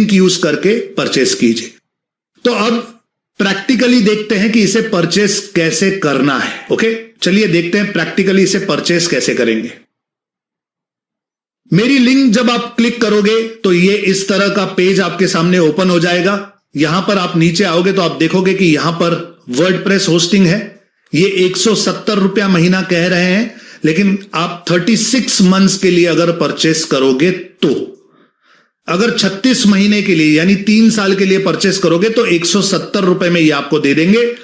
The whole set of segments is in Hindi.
लिंक यूज करके परचेस कीजिए। तो अब प्रैक्टिकली देखते हैं कि इसे परचेस कैसे करना है। ओके, चलिए देखते हैं प्रैक्टिकली इसे परचेस कैसे करेंगे। मेरी लिंक जब आप क्लिक करोगे तो ये इस तरह का पेज आपके सामने ओपन हो जाएगा। यहां पर आप नीचे आओगे तो आप देखोगे कि यहां पर वर्डप्रेस होस्टिंग है। ये 170 रुपया महीना कह रहे हैं, लेकिन आप 36 मंथ्स के लिए अगर परचेस करोगे तो, अगर 36 महीने के लिए यानी 3 साल के लिए परचेस करोगे तो 170 रुपए में ये आपको दे देंगे।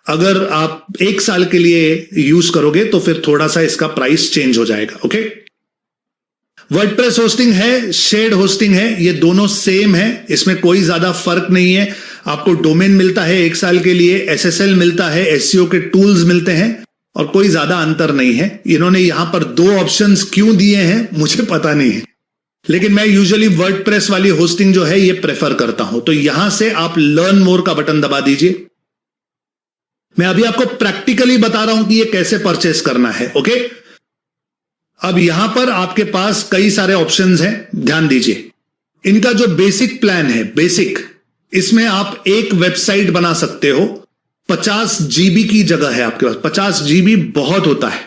अगर आप 1 साल के लिए यूज करोगे तो फिर थोड़ा सा इसका प्राइस चेंज हो जाएगा। ओके, वर्डप्रेस होस्टिंग है, शेयर्ड होस्टिंग है, ये दोनों सेम है, इसमें कोई ज्यादा फर्क नहीं है। आपको डोमेन मिलता है 1 साल के लिए, एसएसएल मिलता है, एसईओ के टूल्स मिलते हैं और कोई ज्यादा अंतर नहीं है। इन्होंने यहां पर 2 ऑप्शंस क्यों दिए हैं मुझे पता नहीं है, लेकिन मैं यूजुअली वर्डप्रेस वाली होस्टिंग जो है ये प्रेफर करता हूं। तो यहां से आप लर्न मोर का बटन दबा दीजिए। मैं अभी आपको प्रैक्टिकली बता रहा हूं कि ये कैसे परचेस करना है। ओके, अब यहां पर आपके पास कई सारे ऑप्शंस हैं, ध्यान दीजिए। इनका जो बेसिक प्लान है, बेसिक, इसमें आप एक वेबसाइट बना सकते हो। 50 जीबी की जगह है आपके पास। 50 जीबी बहुत होता है।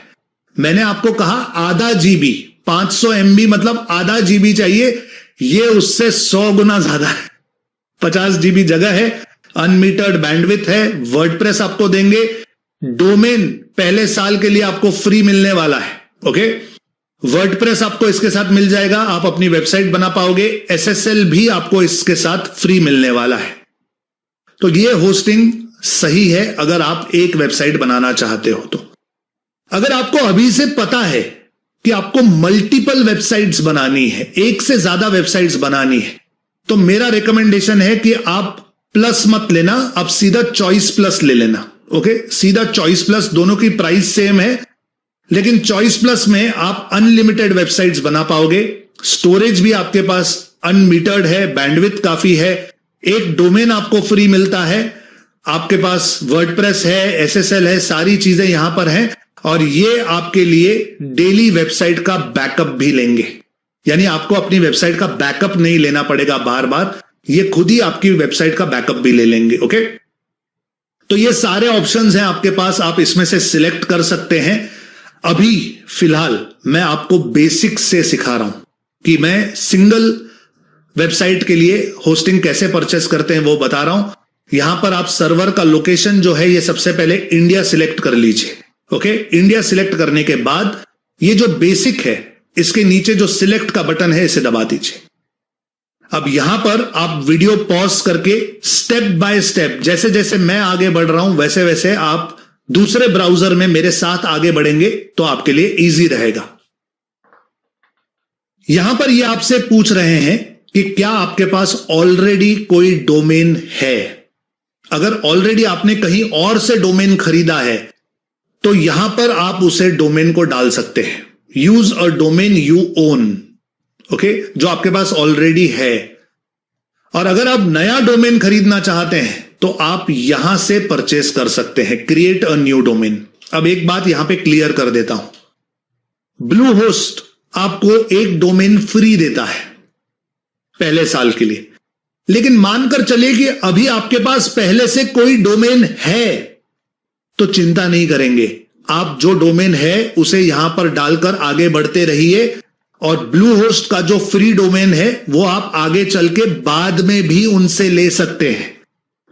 मैंने आपको कहा आधा जीबी, 500 MB मतलब आधा जीबी चाहिए, ये उससे 100 गुना ज्यादा है। 50 जीबी जगह है, अनमीटर्ड बैंडविड्थ है, वर्डप्रेस आपको देंगे, डोमेन पहले साल के लिए आपको फ्री मिलने वाला है। ओके, वर्डप्रेस आपको इसके साथ मिल जाएगा, आप अपनी वेबसाइट बना पाओगे, एसएसएल भी आपको इसके साथ फ्री मिलने वाला है। तो ये होस्टिंग सही है अगर आप एक वेबसाइट बनाना चाहते हो तो। अगर आपको अभी से पता है कि आपको मल्टीपल वेबसाइट्स बनानी है, एक से ज्यादा वेबसाइट्स बनानी है, तो मेरा रिकमेंडेशन है कि आप प्लस मत लेना, आप सीधा चॉइस प्लस ले लेना। ओके, सीधा चॉइस प्लस, दोनों की प्राइस सेम है, लेकिन चॉइस प्लस में आप अनलिमिटेड वेबसाइट्स बना पाओगे। स्टोरेज भी आपके पास अनमीटर्ड है, बैंडविड्थ काफी है, एक डोमेन आपको फ्री मिलता है, आपके पास वर्डप्रेस है, एसएसएल है, सारी चीजें यहां पर हैं, और ये आपके लिए डेली वेबसाइट का बैकअप भी लेंगे। यानी आपको अपनी वेबसाइट का बैकअप नहीं लेना पड़ेगा बार बार, ये खुद ही आपकी वेबसाइट का बैकअप भी ले लेंगे। ओके, तो ये सारे ऑप्शंस हैं आपके पास, आप इसमें से सिलेक्ट कर सकते हैं। अभी फिलहाल मैं आपको बेसिक से सिखा रहा हूं कि मैं सिंगल वेबसाइट के लिए होस्टिंग कैसे परचेस करते हैं वो बता रहा हूं। यहां पर आप सर्वर का लोकेशन जो है ये सबसे पहले इंडिया सिलेक्ट कर लीजिए। ओके, इंडिया सिलेक्ट करने के बाद ये जो बेसिक है इसके नीचे जो सिलेक्ट का बटन है इसे दबा दीजिए। अब यहां पर आप वीडियो पॉज करके स्टेप बाय स्टेप, जैसे जैसे मैं आगे बढ़ रहा हूं वैसे वैसे आप दूसरे ब्राउजर में मेरे साथ आगे बढ़ेंगे तो आपके लिए इजी रहेगा। यहां पर ये आपसे पूछ रहे हैं कि क्या आपके पास ऑलरेडी कोई डोमेन है। अगर ऑलरेडी आपने कहीं और से डोमेन खरीदा है तो यहां पर आप उसे डोमेन को डाल सकते हैं। Use a domain you own, okay, जो आपके पास ऑलरेडी है। और अगर आप नया डोमेन खरीदना चाहते हैं तो आप यहां से परचेस कर सकते हैं, क्रिएट अ न्यू डोमेन। अब एक बात यहां पे क्लियर कर देता हूं, ब्लू होस्ट आपको एक डोमेन फ्री देता है पहले साल के लिए, लेकिन मानकर चलिए कि अभी आपके पास पहले से कोई डोमेन है तो चिंता नहीं करेंगे, आप जो डोमेन है उसे यहां पर डालकर आगे बढ़ते रहिए, और ब्लू होस्ट का जो फ्री डोमेन है वो आप आगे चल के बाद में भी उनसे ले सकते हैं।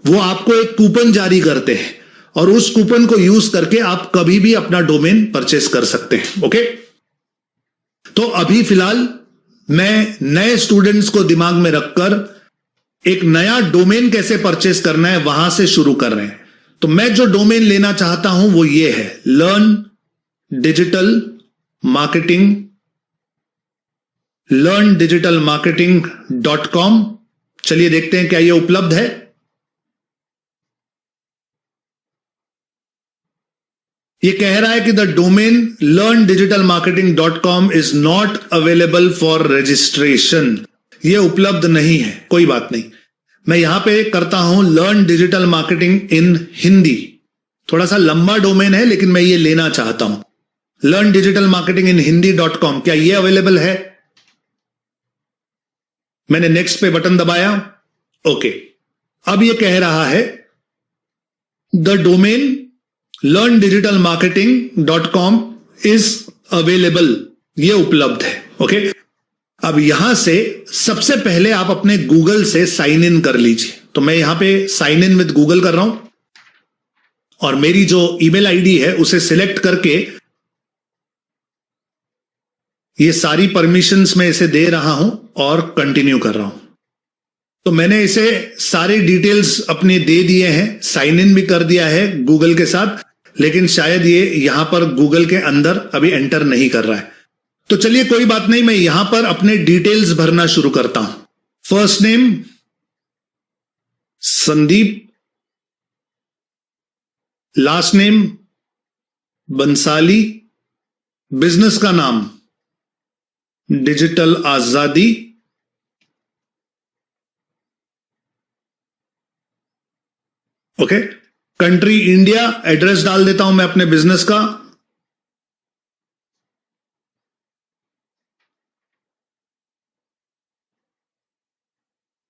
वो आपको एक कूपन जारी करते हैं और उस कूपन को यूज करके आप कभी भी अपना डोमेन परचेस कर सकते हैं। ओके, तो अभी फिलहाल मैं नए स्टूडेंट्स को दिमाग में रखकर एक नया डोमेन कैसे परचेस करना है वहां से शुरू कर रहे हैं। तो मैं जो डोमेन लेना चाहता हूं वो ये है, learndigitalmarketing.com। चलिए देखते हैं क्या ये उपलब्ध है। ये कह रहा है कि the domain learndigitalmarketing.com is not available for registration. ये उपलब्ध नहीं है, कोई बात नहीं। मैं यहां पे करता हूं learn digital marketing in Hindi. थोड़ा सा लंबा डोमेन है लेकिन मैं ये लेना चाहता हूं, learn digital marketing in Hindi .com। क्या ये अवेलेबल है? मैंने नेक्स्ट पे बटन दबाया, ओके। अब ये कह रहा है the domain learndigitalmarketing.com is available, ये उपलब्ध है, ओके। अब यहां से सबसे पहले आप अपने गूगल से साइन इन कर लीजिए। तो मैं यहां पे साइन इन विद गूगल कर रहा हूं और मेरी जो ईमेल आईडी है उसे सिलेक्ट करके ये सारी परमिशंस मैं इसे दे रहा हूं और कंटिन्यू कर रहा हूं। तो मैंने इसे सारे डिटेल्स अपने दे दिए हैं, साइन इन भी कर दिया है गूगल के साथ, लेकिन शायद ये यहां पर गूगल के अंदर अभी एंटर नहीं कर रहा है। तो चलिए कोई बात नहीं, मैं यहां पर अपने डिटेल्स भरना शुरू करता हूं। First name Sandeep, last name Bansali, business का नाम डिजिटल आजादी, ओके। कंट्री इंडिया, एड्रेस डाल देता हूं मैं अपने बिजनेस का,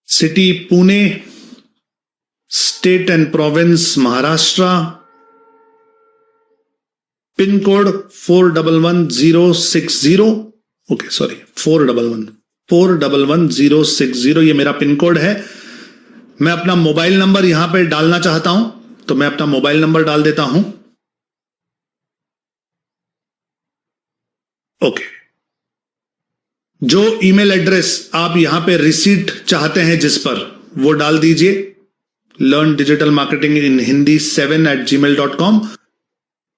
city Pune, state and province Maharashtra, pin code 411060, okay sorry 411060, ये मेरा पिन कोड है। मैं अपना मोबाइल नंबर यहां पे डालना चाहता हूं, तो मैं अपना मोबाइल नंबर डाल देता हूं, ओके। जो ईमेल एड्रेस आप यहां पे रिसीट चाहते हैं जिस पर, वो डाल दीजिए, learndigitalmarketingin hindi7@gmail.com।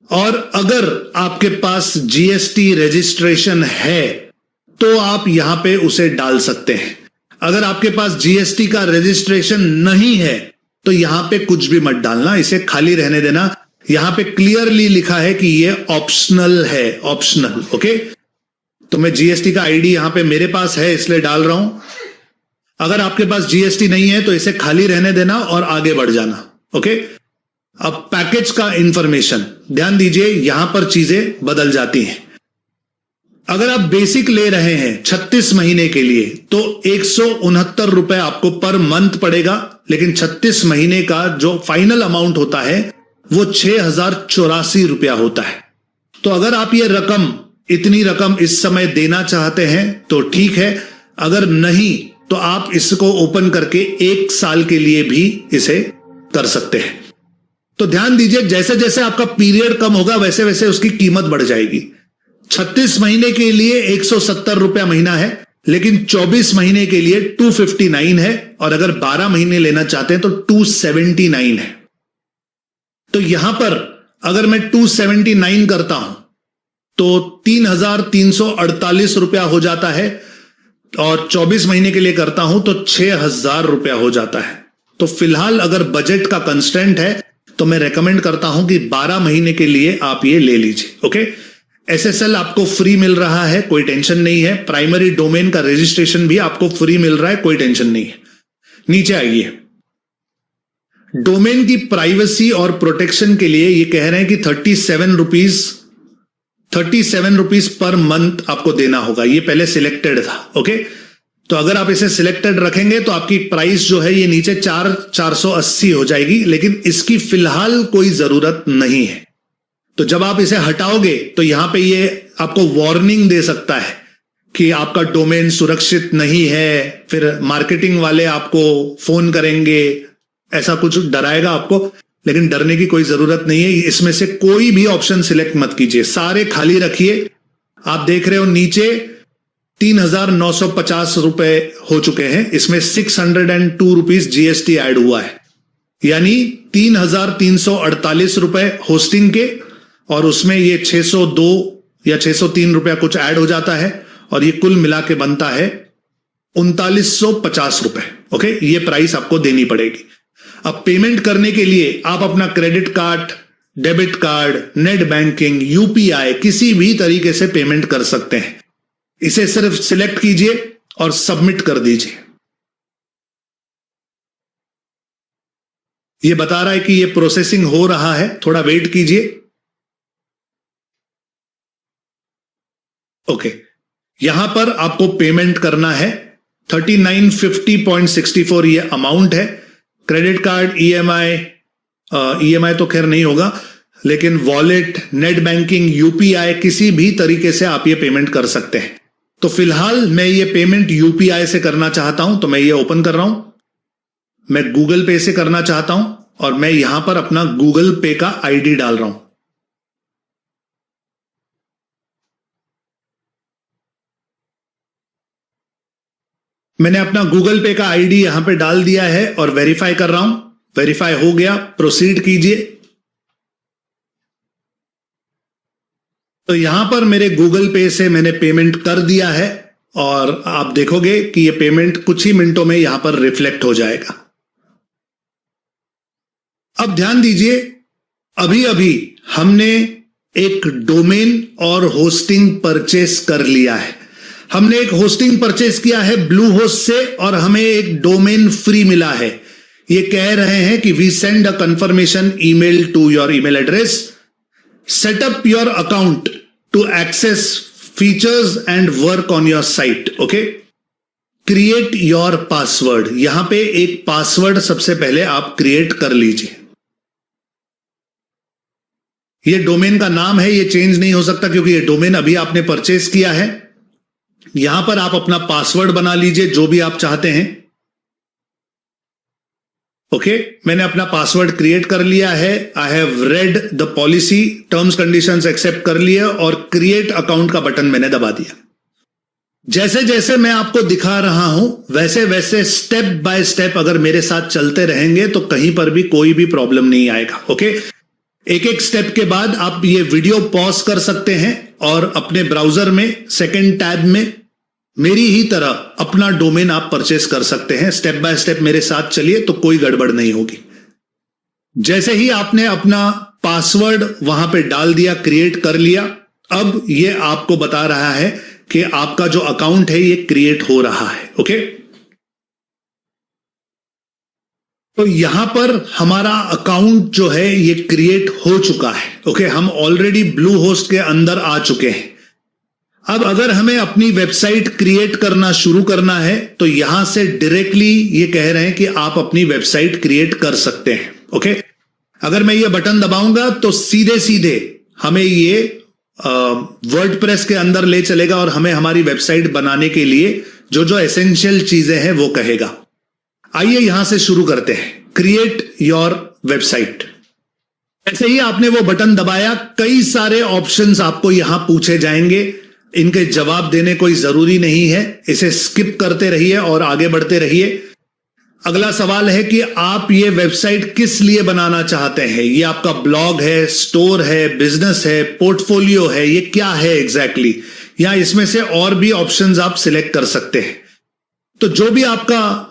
और अगर आपके पास जीएसटी रजिस्ट्रेशन है तो आप यहां पे उसे डाल सकते हैं। अगर आपके पास जीएसटी का रजिस्ट्रेशन नहीं है तो यहां पे कुछ भी मत डालना, इसे खाली रहने देना। यहां पे क्लियरली लिखा है कि ये ऑप्शनल है, ऑप्शनल, ओके। तो मैं जीएसटी का आईडी यहां पे मेरे पास है इसलिए डाल रहा हूं। अगर आपके पास जीएसटी नहीं है तो इसे खाली रहने देना और आगे बढ़ जाना, ओके। अब पैकेज का इंफॉर्मेशन ध्यान दीजिए, यहां पर चीजें बदल जाती हैं। अगर आप बेसिक ले रहे हैं 36 महीने के लिए तो 169 रुपए आपको पर मंथ पड़ेगा, लेकिन 36 महीने का जो फाइनल अमाउंट होता है वो 6084 रुपया होता है। तो अगर आप ये रकम, इतनी रकम इस समय देना चाहते हैं तो ठीक है, अगर नहीं तो आप इसको ओपन करके 1 साल के लिए भी इसे कर सकते हैं। तो ध्यान दीजिए, जैसे जैसे आपका पीरियड कम होगा वैसे वैसे उसकी कीमत बढ़ जाएगी। 36 महीने के लिए 170 रुपया महीना है, लेकिन 24 महीने के लिए 259 है, और अगर 12 महीने लेना चाहते हैं तो 279 है। तो यहां पर अगर मैं 279 करता हूं तो 3348 रुपया हो जाता है, और 24 महीने के लिए करता हूं तो 6000 रुपया हो जाता है। तो फिलहाल अगर बजट का कंस्ट्रेंट है तो मैं रेकमेंड करता हूं कि 12 महीने के लिए आप ये ले लीजिए, ओके। एसएसएल आपको फ्री मिल रहा है, कोई टेंशन नहीं है। प्राइमरी डोमेन का रजिस्ट्रेशन भी आपको फ्री मिल रहा है, कोई टेंशन नहीं है। नीचे आइए, डोमेन की प्राइवेसी और प्रोटेक्शन के लिए ये कह रहे हैं कि 37 रुपीज पर मंथ आपको देना होगा। ये पहले सिलेक्टेड था, ओके। तो अगर आप इसे सिलेक्टेड रखेंगे तो आपकी प्राइस जो है ये नीचे 480 हो जाएगी, लेकिन इसकी फिलहाल कोई जरूरत नहीं है। तो जब आप इसे हटाओगे तो यहां पे ये आपको वार्निंग दे सकता है कि आपका डोमेन सुरक्षित नहीं है, फिर मार्केटिंग वाले आपको फोन करेंगे, ऐसा कुछ डराएगा आपको, लेकिन डरने की कोई जरूरत नहीं है। इसमें से कोई भी ऑप्शन सिलेक्ट मत कीजिए, सारे खाली रखिए। आप देख रहे हो नीचे 3950 रुपए हो चुके हैं, इसमें 602 रुपीज जीएसटी ऐड हुआ है, यानी 3348 रुपए होस्टिंग के, और उसमें ये 602 या 603 रुपया कुछ ऐड हो जाता है, और ये कुल मिला के बनता है 3950 रुपए, ओके। ये प्राइस आपको देनी पड़ेगी। अब पेमेंट करने के लिए आप अपना credit card, debit card, net banking, UPI, किसी भी तरीके से पेमेंट कर सकते हैं। इसे सिर्फ सिलेक्ट कीजिए और सबमिट कर दीजिए। ये बता रहा है कि ये प्रोसेसिंग हो रहा है, थोड़ा वेट कीजिए, ओके। यहां पर आपको पेमेंट करना है, 3950.64 ये अमाउंट है। क्रेडिट कार्ड, ईएमआई तो खैर नहीं होगा, लेकिन वॉलेट, नेट बैंकिंग, यूपीआई, किसी भी तरीके से आप ये पेमेंट कर सकते हैं। तो फिलहाल मैं ये पेमेंट यूपीआई से करना चाहता हूं, तो मैं ये ओपन कर रहा हूं। मैं गूगल पे से करना चाहता हूं और मैं यहां पर अपना गूगल पे का आईडी डाल रहा हूं। मैंने अपना गूगल पे का आईडी यहां पे डाल दिया है और वेरीफाई कर रहा हूं। वेरीफाई हो गया, प्रोसीड कीजिए। तो यहां पर मेरे गूगल पे से मैंने पेमेंट कर दिया है और आप देखोगे कि ये पेमेंट कुछ ही मिनटों में यहां पर रिफ्लेक्ट हो जाएगा। अब ध्यान दीजिए, अभी अभी हमने एक डोमेन और होस्टिंग परचेस कर लिया है। हमने एक होस्टिंग परचेस किया है ब्लू होस्ट से और हमें एक डोमेन फ्री मिला है। ये कह रहे हैं कि we send a confirmation email to your email address, set up your account to access features and work on your site. Okay, create your password, यहां पे एक पासवर्ड सबसे पहले आप क्रिएट कर लीजिए। ये डोमेन का नाम है, ये चेंज नहीं हो सकता क्योंकि ये डोमेन अभी आपने परचेस किया है। यहां पर आप अपना पासवर्ड बना लीजिए जो भी आप चाहते हैं। ओके, मैंने अपना पासवर्ड क्रिएट कर लिया है। I have read the policy, terms conditions accept कर लिए और क्रिएट अकाउंट का बटन मैंने दबा दिया। जैसे जैसे मैं आपको दिखा रहा हूं वैसे वैसे स्टेप बाय स्टेप अगर मेरे साथ चलते रहेंगे तो कहीं पर भी कोई भी प्रॉब्लम नहीं आएगा। ओके, एक एक स्टेप के बाद आप ये वीडियो पॉज कर सकते हैं और अपने ब्राउजर में सेकंड टैब में मेरी ही तरह अपना डोमेन आप परचेस कर सकते हैं। स्टेप बाय स्टेप मेरे साथ चलिए तो कोई गड़बड़ नहीं होगी। जैसे ही आपने अपना पासवर्ड वहां पे डाल दिया, क्रिएट कर लिया, अब ये आपको बता रहा है कि आपका जो अकाउंट है ये क्रिएट हो रहा है। ओके, तो यहां पर हमारा अकाउंट जो है ये क्रिएट हो चुका है। ओके, हम ऑलरेडी ब्लू होस्ट के अंदर आ चुके हैं। अब अगर हमें अपनी वेबसाइट क्रिएट करना शुरू करना है तो यहां से डायरेक्टली ये कह रहे हैं कि आप अपनी वेबसाइट क्रिएट कर सकते हैं। ओके, अगर मैं ये बटन दबाऊंगा तो सीधे सीधे हमें ये वर्डप्रेस के अंदर ले चलेगा और हमें हमारी वेबसाइट बनाने के लिए जो जो एसेंशियल चीजें हैं वो कहेगा। आइए यहां से शुरू करते हैं, क्रिएट योर वेबसाइट। ऐसे ही आपने वो बटन दबाया, कई सारे ऑप्शंस आपको यहां पूछे जाएंगे। इनके जवाब देने कोई जरूरी नहीं है, इसे स्किप करते रहिए और आगे बढ़ते रहिए। अगला सवाल है कि आप ये वेबसाइट किस लिए बनाना चाहते हैं। ये आपका ब्लॉग है, स्टोर है, बिजनेस है, पोर्टफोलियो है, ये क्या है एग्जैक्टली। या इसमें से और भी ऑप्शंस आप सिलेक्ट कर सकते हैं। तो जो भी आपका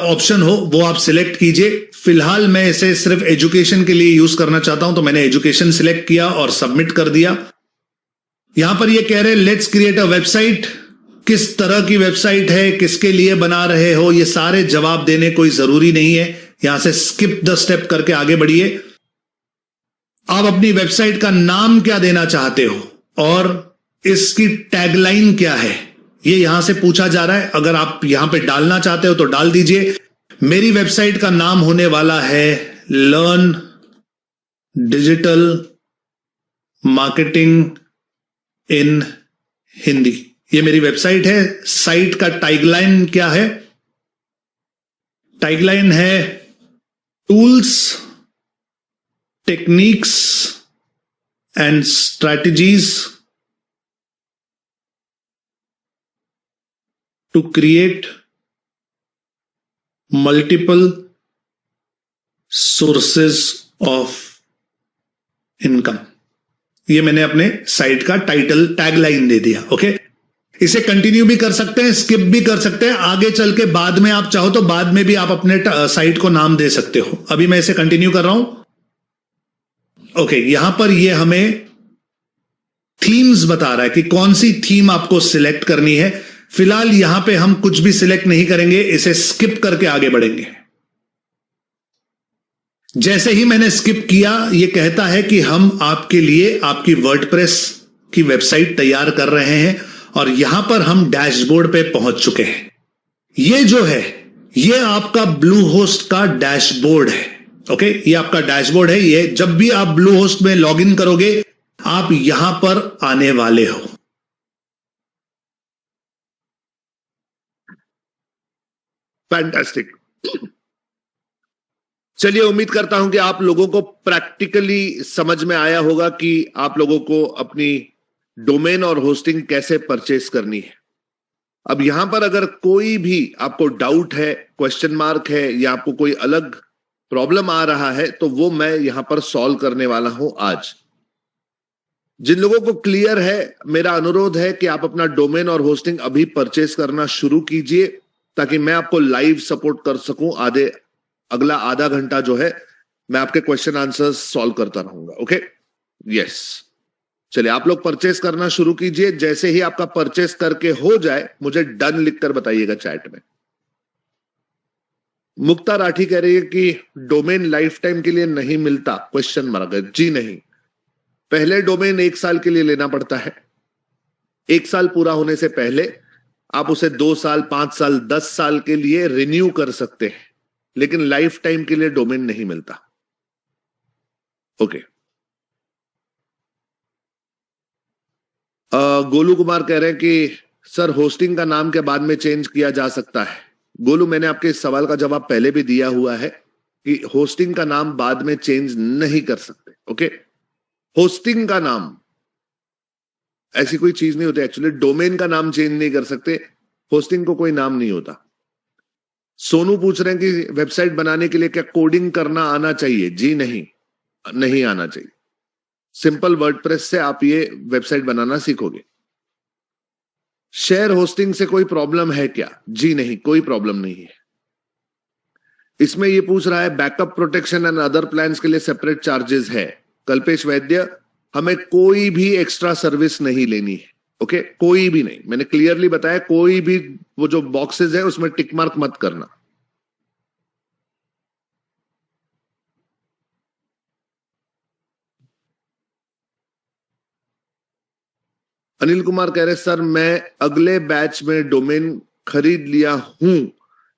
ऑप्शन हो वो आप सिलेक्ट कीजिए। फिलहाल मैं इसे सिर्फ एजुकेशन के लिए यूज करना चाहता हूं तो मैंने एजुकेशन सिलेक्ट किया और सबमिट कर दिया। यहां पर ये कह रहे हैं लेट्स क्रिएट अ वेबसाइट। किस तरह की वेबसाइट है, किसके लिए बना रहे हो, ये सारे जवाब देने कोई जरूरी नहीं है। यहां से स्किप द स्टेप करके आगे बढ़िए। आप अपनी वेबसाइट का नाम क्या देना चाहते हो और इसकी टैगलाइन क्या है, ये यहां से पूछा जा रहा है। अगर आप यहां पे डालना चाहते हो तो डाल दीजिए। मेरी वेबसाइट का नाम होने वाला है learn digital marketing in Hindi. ये मेरी वेबसाइट है। साइट का टैगलाइन क्या है? टैगलाइन है tools, techniques and strategies to create multiple sources of income. ये मैंने अपने साइट का टाइटल टैगलाइन दे दिया। ओके, इसे कंटिन्यू भी कर सकते हैं, स्किप भी कर सकते हैं। आगे चल के बाद में आप चाहो तो बाद में भी आप अपने साइट को नाम दे सकते हो। अभी मैं इसे कंटिन्यू कर रहा हूं। ओके, यहां पर ये हमें थीम्स बता रहा है कि कौन सी थीम आपको सिलेक्ट करनी है। फिलहाल यहां पे हम कुछ भी सिलेक्ट नहीं करेंगे, इसे स्किप करके आगे बढ़ेंगे। जैसे ही मैंने स्किप किया, यह कहता है कि हम आपके लिए आपकी वर्डप्रेस की वेबसाइट तैयार कर रहे हैं और यहां पर हम डैशबोर्ड पे पहुंच चुके हैं। ये जो है ये आपका ब्लू होस्ट का डैशबोर्ड है। ओके, ये आपका डैशबोर्ड है। ये जब भी आप ब्लू होस्ट में लॉगिन करोगे आप यहां पर आने वाले हो। फैंटास्टिक। चलिए, उम्मीद करता हूं कि आप लोगों को प्रैक्टिकली समझ में आया होगा कि आप लोगों को अपनी डोमेन और होस्टिंग कैसे परचेस करनी है। अब यहां पर अगर कोई भी आपको डाउट है, क्वेश्चन मार्क है या आपको कोई अलग प्रॉब्लम आ रहा है तो वो मैं यहां पर सॉल्व करने वाला हूं आज। जिन लोगों को क्लियर है, मेरा अनुरोध है कि आप अपना डोमेन और होस्टिंग अभी परचेस करना शुरू कीजिए ताकि मैं आपको लाइव सपोर्ट कर सकूं। अगला आधा घंटा जो है मैं आपके क्वेश्चन आंसर्स सॉल्व करता रहूंगा। Okay, yes. चलिए, आप लोग परचेस करना शुरू कीजिए। जैसे ही आपका परचेस करके हो जाए मुझे डन लिखकर बताइएगा चैट में। मुक्ता राठी कह रही है कि डोमेन लाइफ टाइम के लिए नहीं मिलता, क्वेश्चन मार्क। जी नहीं, पहले डोमेन 1 साल के लिए लेना पड़ता है। 1 साल पूरा होने से पहले आप उसे 2 साल, 5 साल, 10 साल के लिए रिन्यू कर सकते हैं, लेकिन लाइफ टाइम के लिए डोमेन नहीं मिलता। ओके। गोलू कुमार कह रहे हैं कि सर होस्टिंग का नाम के बाद में चेंज किया जा सकता है। गोलू, मैंने आपके इस सवाल का जवाब पहले भी दिया हुआ है कि होस्टिंग का नाम बाद में चेंज नहीं कर सकते। ओके, होस्टिंग का नाम ऐसी कोई चीज नहीं होती। एक्चुअली डोमेन का नाम चेंज नहीं कर सकते, होस्टिंग को कोई नाम नहीं होता। सोनू पूछ रहे हैं कि वेबसाइट बनाने के लिए क्या कोडिंग करना आना चाहिए? जी नहीं, नहीं आना चाहिए। सिंपल वर्डप्रेस से आप ये वेबसाइट बनाना सीखोगे। शेयर होस्टिंग से कोई प्रॉब्लम है क्या? जी नहीं, कोई प्रॉब्लम नहीं है। इसमें ये पूछ रहा है backup protection and other plans के लिए सेपरेट चार्जेस है। कल्पेश वैद्य, हमें कोई भी एक्स्ट्रा सर्विस नहीं लेनी है। ओके, कोई भी नहीं। मैंने क्लियरली बताया, कोई भी वो जो बॉक्सेस है उसमें टिक मार्क मत करना। अनिल कुमार कह रहे सर मैं अगले बैच में डोमेन खरीद लिया हूं,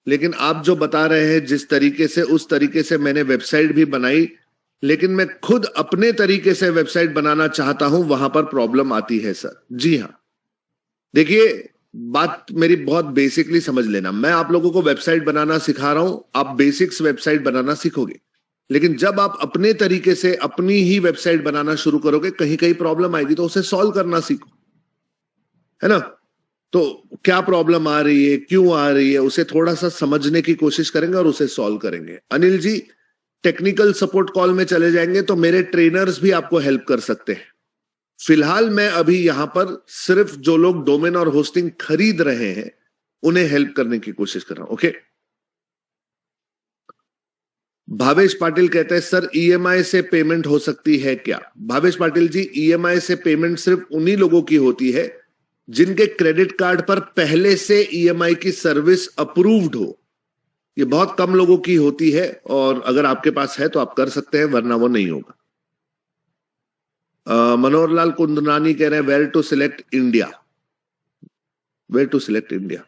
लेकिन आप जो बता रहे हैं जिस तरीके से, उस तरीके से मैंने वेबसाइट भी बनाई, लेकिन मैं खुद अपने तरीके से वेबसाइट बनाना चाहता हूं, वहां पर प्रॉब्लम आती है सर। जी हां, देखिए बात मेरी बहुत बेसिकली समझ लेना। मैं आप लोगों को वेबसाइट बनाना सिखा रहा हूं, आप बेसिक्स वेबसाइट बनाना सीखोगे, लेकिन जब आप अपने तरीके से अपनी ही वेबसाइट बनाना शुरू करोगे कहीं कहीं प्रॉब्लम आएगी, तो उसे सॉल्व करना सीखो, है ना। तो क्या प्रॉब्लम आ रही है, क्यों आ रही है, उसे थोड़ा सा समझने की कोशिश करेंगे और उसे सॉल्व करेंगे। Anil ji, technical support call में चले जाएंगे तो मेरे ट्रेनर्स भी आपको हेल्प कर सकते हैं। फिलहाल मैं अभी यहां पर सिर्फ जो लोग डोमेन और होस्टिंग खरीद रहे हैं उन्हें हेल्प करने की कोशिश कर रहा हूं। ओके। भावेश पाटिल कहते हैं सर ईएमआई से पेमेंट हो सकती है क्या? भावेश पाटिल जी, ईएमआई से पेमेंट सिर्फ उन्हीं लोगों की होती है जिनके क्रेडिट कार्ड पर पहले से ईएमआई की सर्विस अप्रूव्ड हो। ये बहुत कम लोगों की होती है, और अगर आपके पास है तो आप कर सकते हैं, वरना वो नहीं होगा। मनोहर लाल कुंदनानी कह रहे हैं where to select India. Where to select India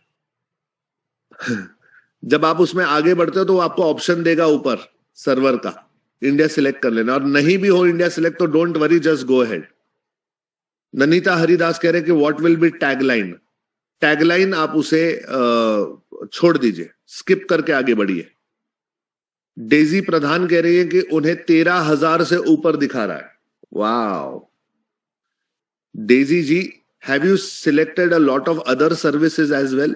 जब आप उसमें आगे बढ़ते हो तो वो आपको ऑप्शन देगा ऊपर सर्वर का, इंडिया सिलेक्ट कर लेना, और नहीं भी हो इंडिया सिलेक्ट तो don't worry, just go ahead. Nanita Haridas कह रहे हैं कि what will be tagline. Tagline आप उसे छोड़ दीजिए, स्किप करके आगे बढ़िए। डेजी प्रधान कह रही है कि उन्हें 13,000 से ऊपर दिखा रहा है। Wow Daisy ji, have you selected a lot of other services as well?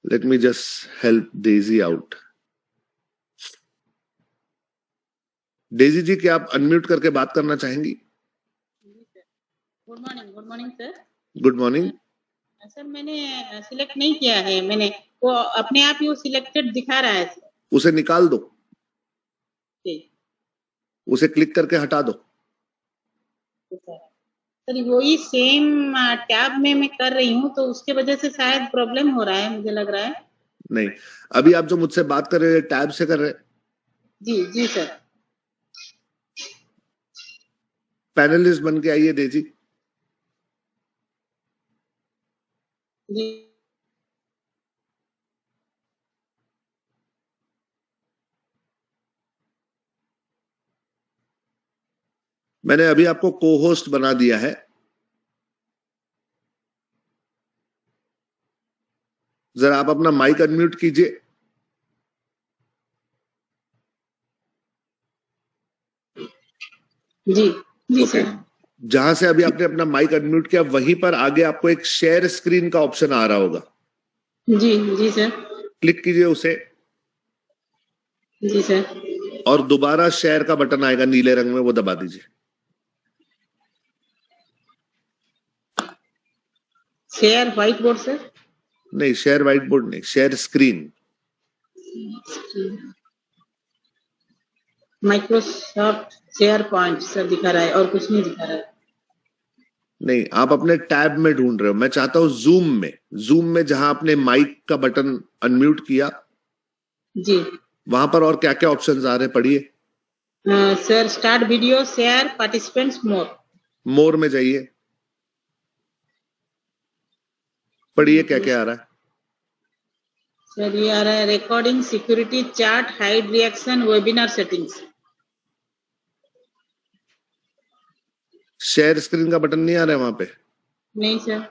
Let me just help Daisy out. Daisy ji, क्या आप अनम्यूट करके बात करना चाहेंगी? Good morning. Good morning sir. Good morning. Sir मैंने सिलेक्ट नहीं किया है, मैंने वो अपने आप ही वो सिलेक्टेड दिखा रहा है सर। उसे निकाल दो, जी उसे क्लिक करके हटा दो। सर वही सेम टैब में मैं कर रही हूँ, तो उसके वजह से शायद प्रॉब्लम हो रहा है, मुझे लग रहा है। नहीं, अभी आप जो मुझसे बात कर रहे हैं टैब से कर रहे हैं? जी जी सर। पैनलिस्ट बन के आइए डेजी। जी मैंने अभी आपको को होस्ट बना दिया है। जरा आप अपना माइक अनम्यूट कीजिए। जी जी ओके। सर। जहां से अभी आपने अपना माइक अनम्यूट किया वहीं पर आगे आपको एक शेयर स्क्रीन का ऑप्शन आ रहा होगा। जी जी सर। क्लिक कीजिए उसे जी सर। और दोबारा शेयर का बटन आएगा नीले रंग में, वो दबा दीजिए। Share white board sir. नहीं, शेयर व्हाइट बोर्ड नहीं, share screen. Microsoft share point sir दिखा रहा है और कुछ नहीं दिखा रहा है। नहीं, आप अपने टैब में ढूंढ रहे हो। मैं चाहता हूं जूम में जहां आपने माइक का बटन अनम्यूट किया जी वहां पर और क्या क्या ऑप्शंस आ रहे हैं, पढ़िए। Sir start video share participants more में जाइए, पढ़िए क्या क्या आ रहा है। सर ये आ रहा है recording security chart hide reaction webinar settings. Share screen का बटन नहीं आ रहा है वहां पे? नहीं सर।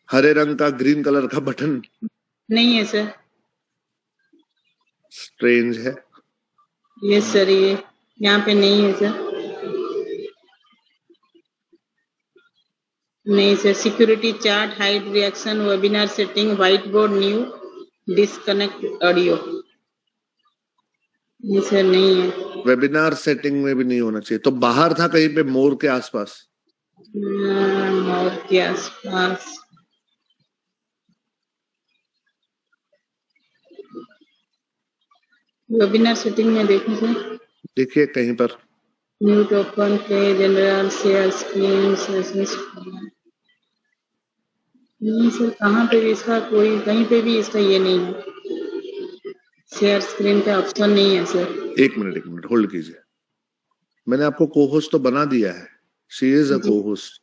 हरे रंग का ग्रीन कलर का बटन? नहीं है सर। स्ट्रेंज है। यस सर, ये यहाँ पे नहीं है सर। नहीं sir, security chart hide reaction webinar setting white board new disconnect audio, ये सर नहीं है। वेबिनार सेटिंग में भी नहीं होना चाहिए, तो बाहर था कहीं पे मोर के आसपास? और के आसपास वेबिनार सेटिंग में देखो सर। देखिए कहीं पर। म्यूट ओपन पे जनरल शेयर स्क्रीन नहीं सर, कहाँ पे भी इसका कोई कहीं पे भी इसका ये नहीं है, शेयर स्क्रीन का ऑप्शन नहीं है सर। एक मिनट होल्ड कीजिए। मैंने आपको को होस्ट तो बना दिया है। शी इज अ को होस्ट।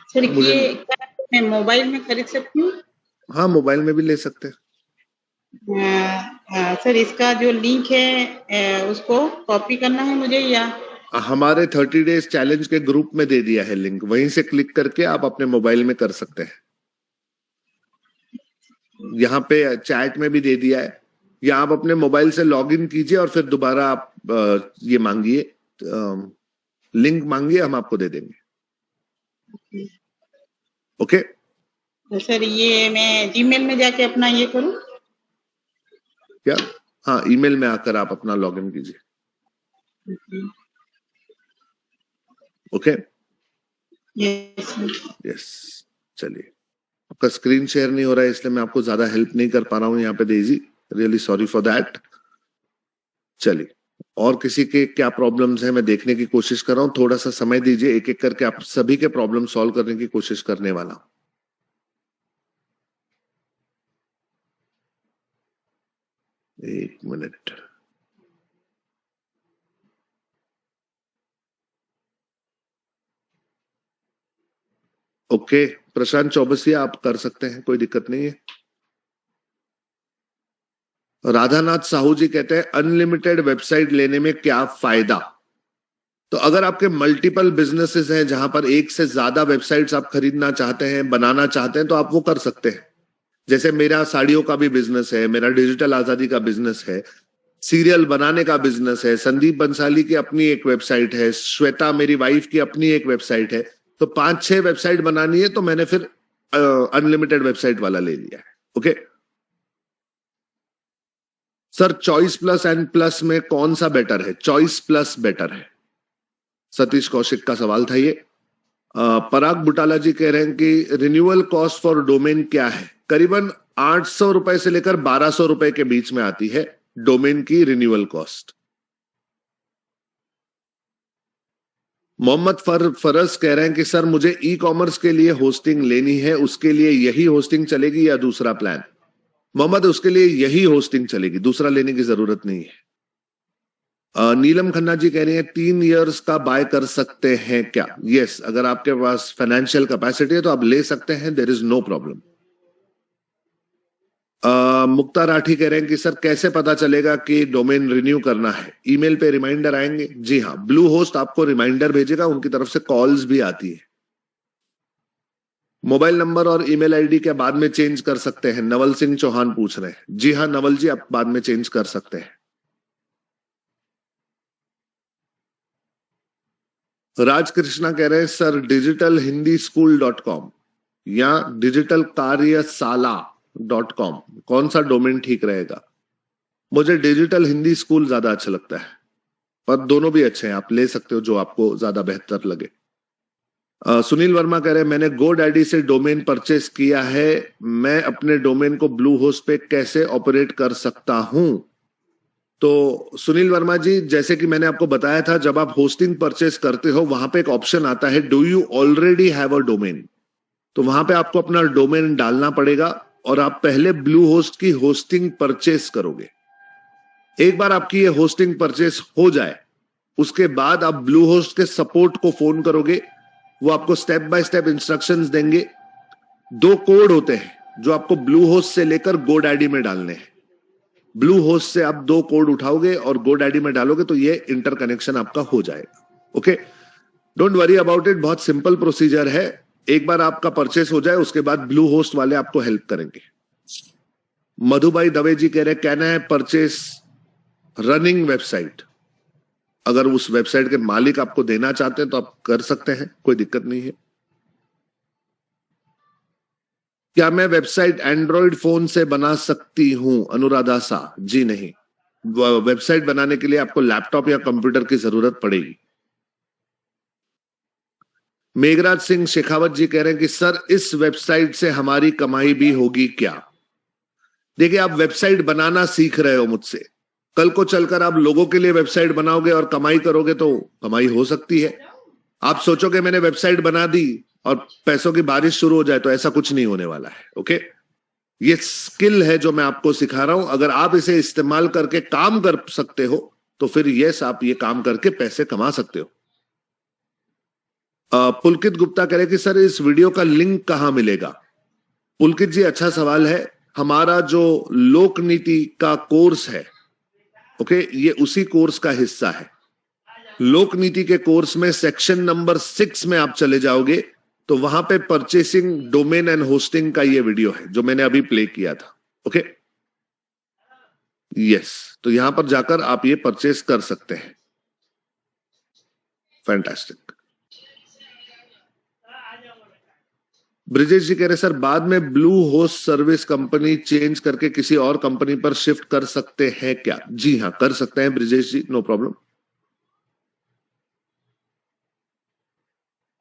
सर ये क्या मैं मोबाइल में खरीद सकती हूँ? हाँ, मोबाइल में भी ले सकते हैं। सर इसका जो लिंक है उसको कॉपी करना है मुझे या? हमारे 30 डेज चैलेंज के ग्रुप में दे दिया है लिंक, वहीं से क्लिक करके आप अपने मोबाइल में कर सकते हैं। यहाँ पे चैट में भी दे दिया है, या आप अपने मोबाइल से लॉगिन कीजिए और फिर दोबारा आप ये मांगिए, लिंक मांगिए, हम आपको दे देंगे। ओके सर ये मैं जीमेल में जाके अपना ये करूं क्या? हाँ, ईमेल में आकर आप अपना लॉगिन कीजिए। Okay yes. चलिए, आपका स्क्रीन शेयर नहीं हो रहा है इसलिए मैं आपको ज्यादा हेल्प नहीं कर पा रहा हूं यहाँ पे Daisy, really sorry for that. चलिए, और किसी के क्या प्रॉब्लम्स हैं मैं देखने की कोशिश कर रहा हूं। थोड़ा सा समय दीजिए, एक एक करके आप सभी के प्रॉब्लम सॉल्व करने की कोशिश करने वाला हूं। एक मिनट। ओके, प्रशांत चौबसिया आप कर सकते हैं, कोई दिक्कत नहीं है। राधानाथ साहू जी कहते हैं अनलिमिटेड वेबसाइट लेने में क्या फायदा? तो अगर आपके मल्टीपल बिजनेसेस हैं जहां पर एक से ज्यादा वेबसाइट्स आप खरीदना चाहते हैं, बनाना चाहते हैं, तो आप वो कर सकते हैं। जैसे मेरा साड़ियों का भी बिजनेस है, मेरा डिजिटल आजादी का बिजनेस है, सीरियल बनाने का बिजनेस है, संदीप बंसाली की अपनी एक वेबसाइट है, श्वेता मेरी वाइफ की अपनी एक वेबसाइट है। तो 5-6 वेबसाइट बनानी है तो मैंने फिर अनलिमिटेड वेबसाइट वाला ले लिया है। Okay sir, choice plus and plus में कौन सा बेटर है? चॉइस प्लस बेटर है। सतीश कौशिक का सवाल था ये। पराग बुटाला जी कह रहे हैं कि रिन्यूअल कॉस्ट फॉर डोमेन क्या है? करीबन 800 रुपए से लेकर 1200 रुपए के बीच में आती है डोमेन की रिन्यूअल कॉस्ट। मोहम्मद फरज कह रहे हैं कि सर मुझे ई कॉमर्स के लिए होस्टिंग लेनी है, उसके लिए यही होस्टिंग चलेगी या दूसरा प्लान? मोहम्मद, उसके लिए यही होस्टिंग चलेगी, दूसरा लेने की जरूरत नहीं है। नीलम खन्ना जी कह रही हैं 3 इयर्स का बाय कर सकते हैं क्या? यस, अगर आपके पास फाइनेंशियल कैपेसिटी है तो आप ले सकते हैं, देयर इज नो प्रॉब्लम। मुक्ता राठी कह रहे हैं कि सर कैसे पता चलेगा कि डोमेन रिन्यू करना है? ईमेल पे रिमाइंडर आएंगे? जी हाँ, ब्लू होस्ट आपको रिमाइंडर भेजेगा, उनकी तरफ से कॉल्स भी आती है। मोबाइल नंबर और ईमेल आईडी क्या बाद में चेंज कर सकते हैं? नवल सिंह चौहान पूछ रहे हैं। जी हाँ नवल जी, आप बाद में चेंज कर सकते हैं। राज कृष्णा कह रहे हैं सर digitalhindischool.com या digitalkaryasala.com कौन सा डोमेन ठीक रहेगा? मुझे डिजिटल हिंदी स्कूल ज्यादा अच्छा लगता है, पर दोनों भी अच्छे हैं, आप ले सकते हो जो आपको ज्यादा बेहतर लगे। सुनील वर्मा कह रहे हैं मैंने GoDaddy से डोमेन परचेस किया है, मैं अपने डोमेन को ब्लू होस्ट पे कैसे ऑपरेट कर सकता हूं? तो सुनील वर्मा जी, जैसे कि मैंने आपको बताया था, जब आप होस्टिंग परचेस करते हो वहां पे एक ऑप्शन आता है do you already have a domain, तो वहां पे आपको अपना डोमेन डालना पड़ेगा और आप पहले ब्लू होस्ट की होस्टिंग परचेस करोगे। एक बार आपकी ये होस्टिंग परचेस हो जाए, उसके बाद आप ब्लू होस्ट के सपोर्ट को फोन करोगे, वो आपको स्टेप बाय स्टेप इंस्ट्रक्शंस देंगे। 2 कोड होते हैं जो आपको ब्लू होस्ट से लेकर GoDaddy में डालने हैं। ब्लू होस्ट से आप 2 कोड उठाओगे और GoDaddy में डालोगे तो ये इंटरकनेक्शन आपका हो जाएगा। Okay, don't worry about it, बहुत सिंपल प्रोसीजर है। एक बार आपका परचेस हो जाए उसके बाद ब्लू होस्ट वाले आपको हेल्प करेंगे। मधुभाई दवे जी कह रहे can I purchase running website? अगर उस वेबसाइट के मालिक आपको देना चाहते हैं तो आप कर सकते हैं, कोई दिक्कत नहीं है। क्या मैं वेबसाइट एंड्रॉइड फोन से बना सकती हूं? अनुराधा सा, जी नहीं, वेबसाइट बनाने के लिए आपको लैपटॉप या कंप्यूटर की जरूरत पड़ेगी। मेघराज सिंह शेखावत जी कह रहे हैं कि सर इस वेबसाइट से हमारी कमाई भी होगी क्या? देखिए, आप वेबसाइट बनाना सीख रहे हो मुझसे, कल को चलकर आप लोगों के लिए वेबसाइट बनाओगे और कमाई करोगे तो कमाई हो सकती है। आप सोचोगे मैंने वेबसाइट बना दी और पैसों की बारिश शुरू हो जाए, तो ऐसा कुछ नहीं होने वाला है। ओके, ये स्किल है जो मैं आपको सिखा रहा हूं, अगर आप इसे इस्तेमाल करके काम कर सकते हो तो फिर यस, आप ये काम करके पैसे कमा सकते हो। पुलकित गुप्ता कह रहे कि सर इस वीडियो का लिंक कहां मिलेगा? पुलकित जी, अच्छा सवाल है। हमारा जो लोक नीति का कोर्स है, ओके, ये उसी कोर्स का हिस्सा है। लोक नीति के कोर्स में सेक्शन नंबर 6 में आप चले जाओगे तो वहां पे परचेसिंग डोमेन एंड होस्टिंग का ये वीडियो है जो मैंने अभी प्ले किया था। ओके, यस, तो यहां पर जाकर आप ये परचेस कर सकते हैं। फैंटास्टिक। ब्रिजेश जी कह रहे सर बाद में blue host service company change करके किसी और कंपनी पर शिफ्ट कर सकते हैं क्या? जी हाँ, कर सकते हैं ब्रिजेश जी, नो प्रॉब्लम।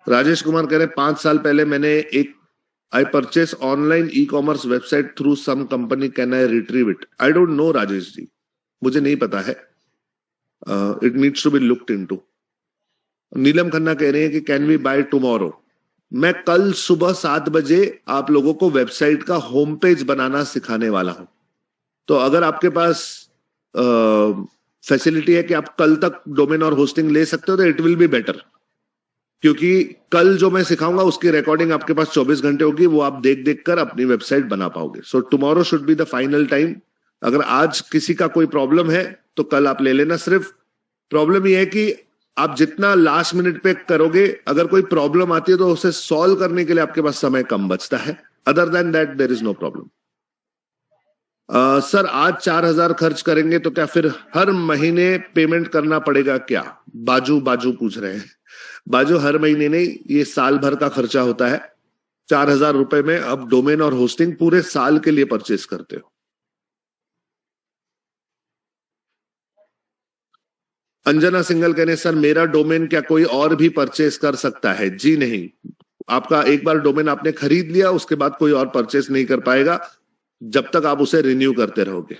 राजेश कुमार कह रहे 5 साल पहले मैंने एक I purchase online e commerce website through some company, can I retrieve it? I don't know Rajesh ji, मुझे नहीं पता है। It needs to be looked into. Neelam Khanna कह रहे हैं कि कैन वी बाय टुमारो? मैं कल सुबह 7 बजे आप लोगों को वेबसाइट का होम पेज बनाना सिखाने वाला हूं, तो अगर आपके पास फैसिलिटी है कि आप कल तक डोमेन और होस्टिंग ले सकते हो तो इट विल बी बेटर, क्योंकि कल जो मैं सिखाऊंगा उसकी रिकॉर्डिंग आपके पास 24 घंटे होगी, वो आप देख देख कर अपनी वेबसाइट बना पाओगे। So tomorrow should be the final time. अगर आज किसी का कोई प्रॉब्लम है तो कल आप ले लेना। सिर्फ प्रॉब्लम यह है कि आप जितना लास्ट मिनट पे करोगे, अगर कोई प्रॉब्लम आती है तो उसे सॉल्व करने के लिए आपके पास समय कम बचता है। Other than that there is no problem. Sir आज 4,000 खर्च करेंगे तो क्या फिर हर महीने पेमेंट करना पड़ेगा क्या? बाजू पूछ रहे हैं। बाजू हर महीने नहीं, ये साल भर का खर्चा होता है। 4,000 रुपए में अब डोमेन और होस्टिंग पूरे साल के लिए परचेस करते हो। अंजना सिंगल कहने सर मेरा डोमेन क्या कोई और भी परचेस कर सकता है? जी नहीं, आपका एक बार डोमेन आपने खरीद लिया उसके बाद कोई और परचेस नहीं कर पाएगा जब तक आप उसे रिन्यू करते रहोगे।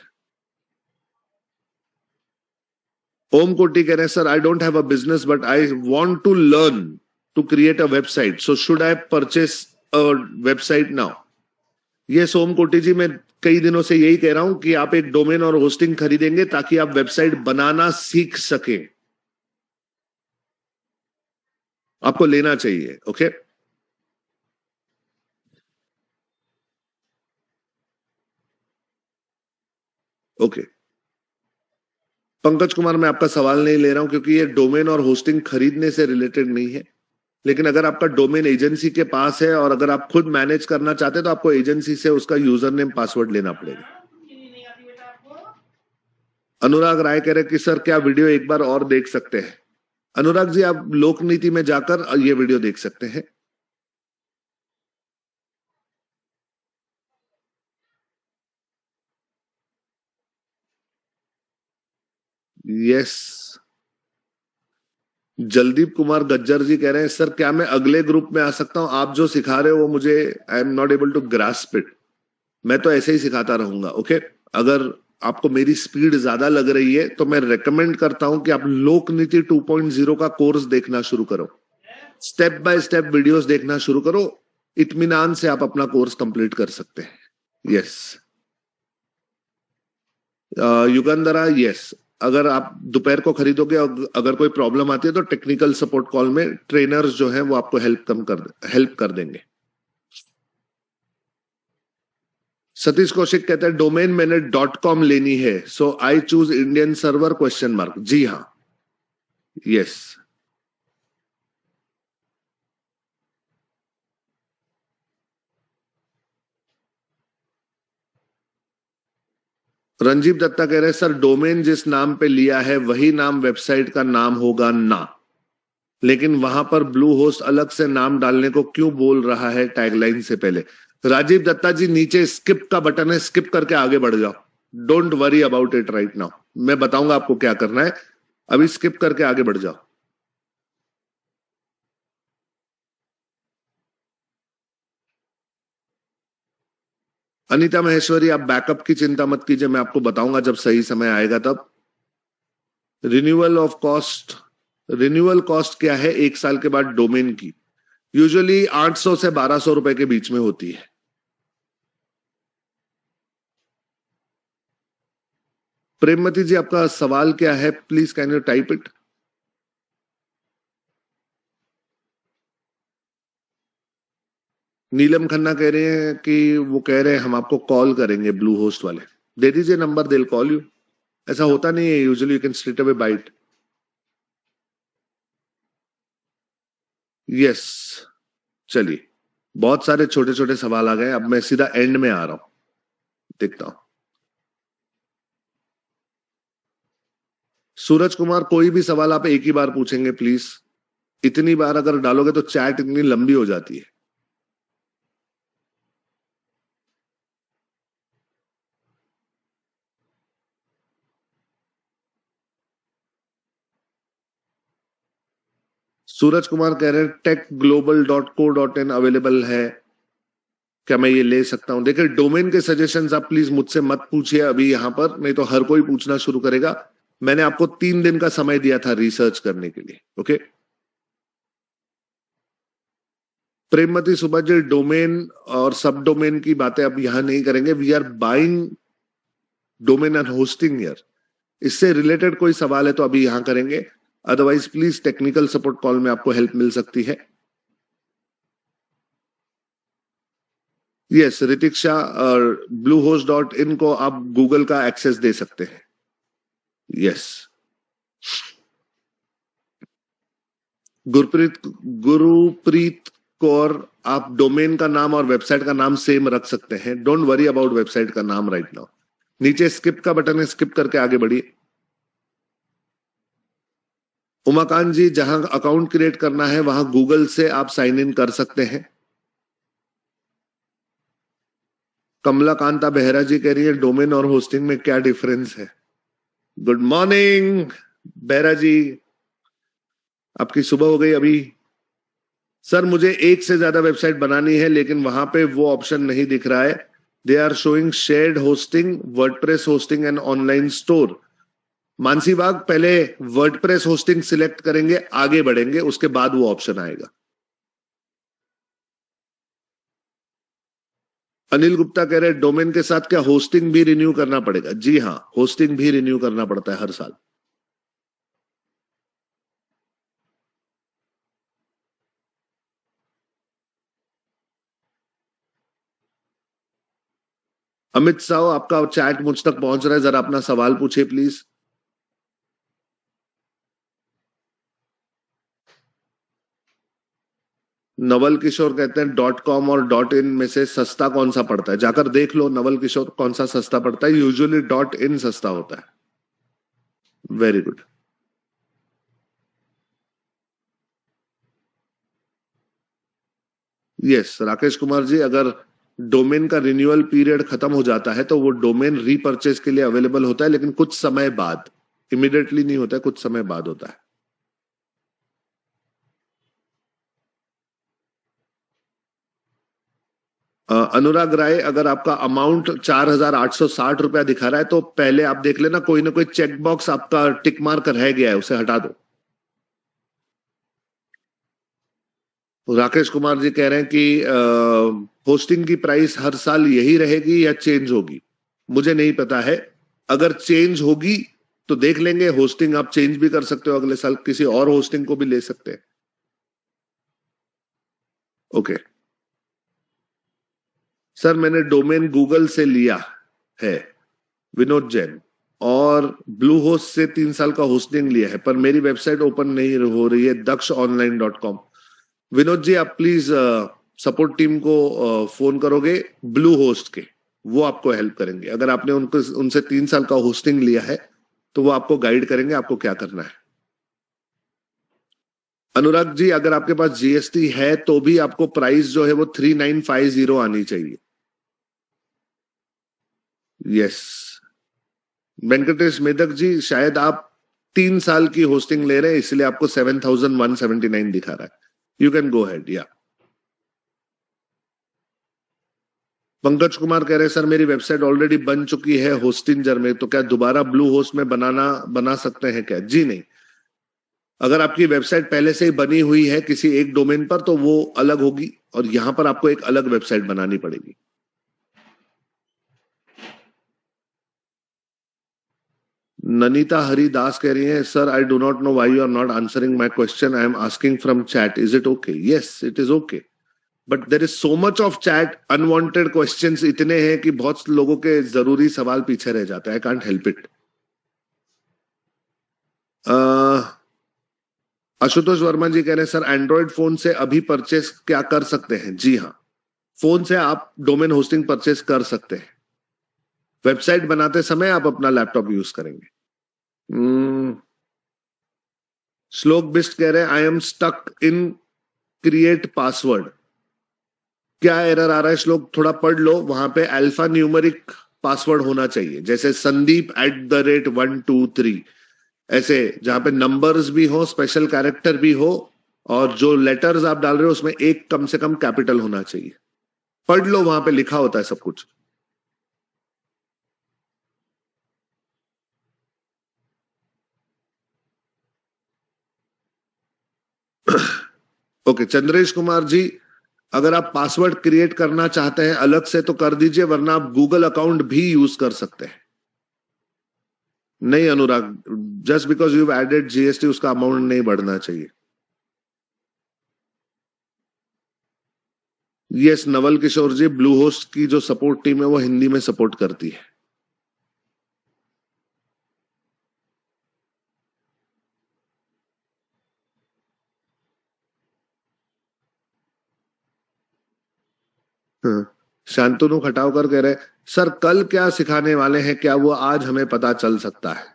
ओम कोटी कह रहे हैं sir I don't have a business but I want to learn to create a website, so should I purchase a website now? ये ओम कोटी जी, मैं कई दिनों से यही कह रहा हूं कि आप एक डोमेन और होस्टिंग खरीदेंगे ताकि आप वेबसाइट बनाना सीख सके, आपको लेना चाहिए। ओके, ओके पंकज कुमार, मैं आपका सवाल नहीं ले रहा हूं क्योंकि ये डोमेन और होस्टिंग खरीदने से रिलेटेड नहीं है। लेकिन अगर आपका डोमेन एजेंसी के पास है और अगर आप खुद मैनेज करना चाहते हैं तो आपको एजेंसी से उसका यूजर नेम पासवर्ड लेना पड़ेगा। अनुराग राय कह रहे कि सर क्या वीडियो एक बार और देख सकते हैं? अनुराग जी, आप लोक नीति में जाकर ये वीडियो देख सकते हैं। यस, जलदीप कुमार गज्जर जी कह रहे हैं सर क्या मैं अगले ग्रुप में आ सकता हूं? आप जो सिखा रहे हो वो मुझे I am not able to grasp it. मैं तो ऐसे ही सिखाता रहूंगा। ओके अगर आपको मेरी स्पीड ज्यादा लग रही है तो मैं रेकमेंड करता हूं कि आप लोक नीति 2.0 का कोर्स देखना शुरू करो। स्टेप बाय स्टेप वीडियोस देखना शुरू करो, इत्मीनान से आप अपना कोर्स कंप्लीट कर सकते हैं। यस युगंधरा, यस अगर आप दोपहर को खरीदोगे और अगर कोई प्रॉब्लम आती है तो टेक्निकल सपोर्ट कॉल में ट्रेनर्स जो हैं वो आपको हेल्प कर देंगे। सतीश कौशिक कहते हैं डोमेन मैंने .com लेनी है, so I choose Indian server question mark. जी हाँ, यस रंजीव दत्ता कह रहे हैं सर डोमेन जिस नाम पे लिया है वही नाम वेबसाइट का नाम होगा ना, लेकिन वहां पर ब्लू होस्ट अलग से नाम डालने को क्यों बोल रहा है टैगलाइन से पहले? राजीव दत्ता जी, नीचे स्किप का बटन है, स्किप करके आगे बढ़ जाओ। Don't worry about it right now, मैं बताऊंगा आपको क्या करना है, अभी स्किप करके आगे बढ़ जाओ। अनीता महेश्वरी, आप बैकअप की चिंता मत कीजिए, मैं आपको बताऊंगा जब सही समय आएगा तब। Renewal of cost, renewal cost क्या है एक साल के बाद डोमेन की? यूजुअली 800 से 1200 रुपए के बीच में होती है। प्रेममती जी, आपका सवाल क्या है? Please can you type it. Neelam Khanna कह रहे हैं कि वो कह रहे हैं हम आपको कॉल करेंगे, ब्लू होस्ट वाले। दे दीजिए नंबर, दे कॉल यू। ऐसा होता नहीं है, usually you can straight away bite. Yes, चलिए बहुत सारे छोटे छोटे सवाल आ गए, अब मैं सीधा एंड में आ रहा हूं, देखता हूं। सूरज कुमार, कोई भी सवाल आप एक ही बार पूछेंगे प्लीज, इतनी बार अगर डालोगे तो चैट इतनी लंबी हो जाती है। सूरज कुमार कह रहे हैं techglobal.co.in अवेलेबल है, क्या मैं ये ले सकता हूं? देखिए डोमेन के सजेशंस आप प्लीज मुझसे मत पूछिए अभी यहां पर, नहीं तो हर कोई पूछना शुरू करेगा। मैंने आपको 3 दिन का समय दिया था रिसर्च करने के लिए। ओके प्रेममती सुबह जी, डोमेन और सब डोमेन की बातें अब यहां नहीं करेंगे, we are buying domain and hosting year. इससे रिलेटेड कोई सवाल है तो अभी यहां करेंगे, otherwise please technical support call में आपको हेल्प मिल सकती है। यस ऋतिक्षा, और bluehost.in को आप गूगल का एक्सेस दे सकते हैं। यस गुरुप्रीत कौर, आप डोमेन का नाम और वेबसाइट का नाम सेम रख सकते हैं, डोंट वरी अबाउट वेबसाइट का नाम राइट नाउ। नीचे स्किप का बटन है, स्किप करके आगे बढ़िए। उमाकांत जी, जहां अकाउंट क्रिएट करना है वहां गूगल से आप साइन इन कर सकते हैं। कमला कांता बेहरा जी कह रही है डोमेन और होस्टिंग में क्या डिफरेंस है? गुड मॉर्निंग बेहरा जी, आपकी सुबह हो गई अभी। सर मुझे एक से ज्यादा वेबसाइट बनानी है लेकिन वहां पे वो ऑप्शन नहीं दिख रहा है, they are showing shared hosting, WordPress hosting and online store. Mansi Bag, पहले वर्डप्रेस होस्टिंग सिलेक्ट करेंगे, आगे बढ़ेंगे, उसके बाद वो ऑप्शन आएगा। अनिल गुप्ता कह रहे हैं डोमेन के साथ क्या होस्टिंग भी रिन्यू करना पड़ेगा? जी हाँ, होस्टिंग भी रिन्यू करना पड़ता है हर साल। अमित साहू, आपका चैट मुझ तक पहुंच रहा है, जरा अपना सवाल पूछिए प्लीज। नवल किशोर कहते हैं .com और .in में से सस्ता कौन सा पड़ता है? जाकर देख लो नवल किशोर, कौन सा सस्ता पड़ता है। यूजुअली .in सस्ता होता है। Very good. Yes Rakesh Kumar ji, अगर डोमेन का रिन्यूअल पीरियड खत्म हो जाता है तो वो डोमेन रीपर्चेज के लिए अवेलेबल होता है, लेकिन कुछ समय बाद, इमिडिएटली नहीं होता है, कुछ समय बाद होता है। अनुराग राय, अगर आपका अमाउंट 4,860 रुपया दिखा रहा है तो पहले आप देख लेना कोई ना कोई चेक बॉक्स आपका टिक मार्क रह गया है, उसे हटा दो। राकेश कुमार जी कह रहे हैं कि होस्टिंग की प्राइस हर साल यही रहेगी या चेंज होगी? मुझे नहीं पता है। अगर चेंज होगी तो देख लेंगे, होस्टिंग आप चेंज भी कर सकते हो, अगले साल किसी और होस्टिंग को भी ले सकते हैं। ओके सर, मैंने डोमेन गूगल से लिया है, विनोद जैन, और ब्लू होस्ट से 3 साल का होस्टिंग लिया है, पर मेरी वेबसाइट ओपन नहीं हो रही है, dakshaonline.com। विनोद जी, आप प्लीज सपोर्ट टीम को फोन करोगे ब्लू होस्ट के, वो आपको हेल्प करेंगे। अगर आपने उनसे 3 साल का होस्टिंग लिया है तो वो आपको गाइड करेंगे आपको क्या करना है। अनुराग जी, अगर आपके पास जीएसटी है तो भी आपको प्राइस जो है वो 3950 आनी चाहिए। यस वेंकटेश मेदक जी, शायद आप 3 साल की होस्टिंग ले रहे हैं इसलिए आपको 7,179 दिखा रहा है। You can go head. या पंकज कुमार कह रहे हैं सर, मेरी वेबसाइट ऑलरेडी बन चुकी है होस्टिंजर में, तो क्या दोबारा ब्लू होस्ट में बना सकते हैं क्या? जी नहीं। अगर आपकी वेबसाइट पहले से ही बनी हुई है किसी एक डोमेन पर तो वो अलग होगी, और यहां पर आपको एक अलग वेबसाइट बनानी पड़ेगी। ननीता हरिदास कह रही है, sir I do not know why you are not answering my question, I am asking from chat, is it okay? Yes it is okay, but there is so much of chat, unwanted questions इतने हैं कि बहुत लोगों के जरूरी सवाल पीछे रह जाते हैं। I can't help it. Ashutosh Verma जी कह रहे हैं, सर एंड्रॉइड फोन से अभी परचेस क्या कर सकते हैं? जी हाँ, फोन से आप डोमेन होस्टिंग परचेस कर सकते हैं। वेबसाइट बनाते समय आप अपना लैपटॉप यूज करेंगे। श्लोक बिस्ट कह रहे हैं, I am stuck in create password. क्या एरर आ रहा है श्लोक? थोड़ा पढ़ लो, वहां पे अल्फा न्यूमेरिक पासवर्ड होना चाहिए, जैसे Sandeep@123, ऐसे जहां पे नंबर्स भी हो, स्पेशल कैरेक्टर भी हो, और जो लेटर्स आप डाल रहे हो उसमें एक कम से कम कैपिटल होना चाहिए। पढ़ लो, वहां पे लिखा होता है सब कुछ। ओके चंद्रेश कुमार जी, अगर आप पासवर्ड क्रिएट करना चाहते हैं अलग से तो कर दीजिए, वरना आप गूगल अकाउंट भी यूज कर सकते हैं। नहीं Anurag, just because you added GST उसका अमाउंट नहीं बढ़ना चाहिए। Yes Naval Kishore ji, Bluehost की जो सपोर्ट टीम है वो हिंदी में सपोर्ट करती है। शांतनु खटावकर कह रहे, सर कल क्या सिखाने वाले हैं, क्या वो आज हमें पता चल सकता है?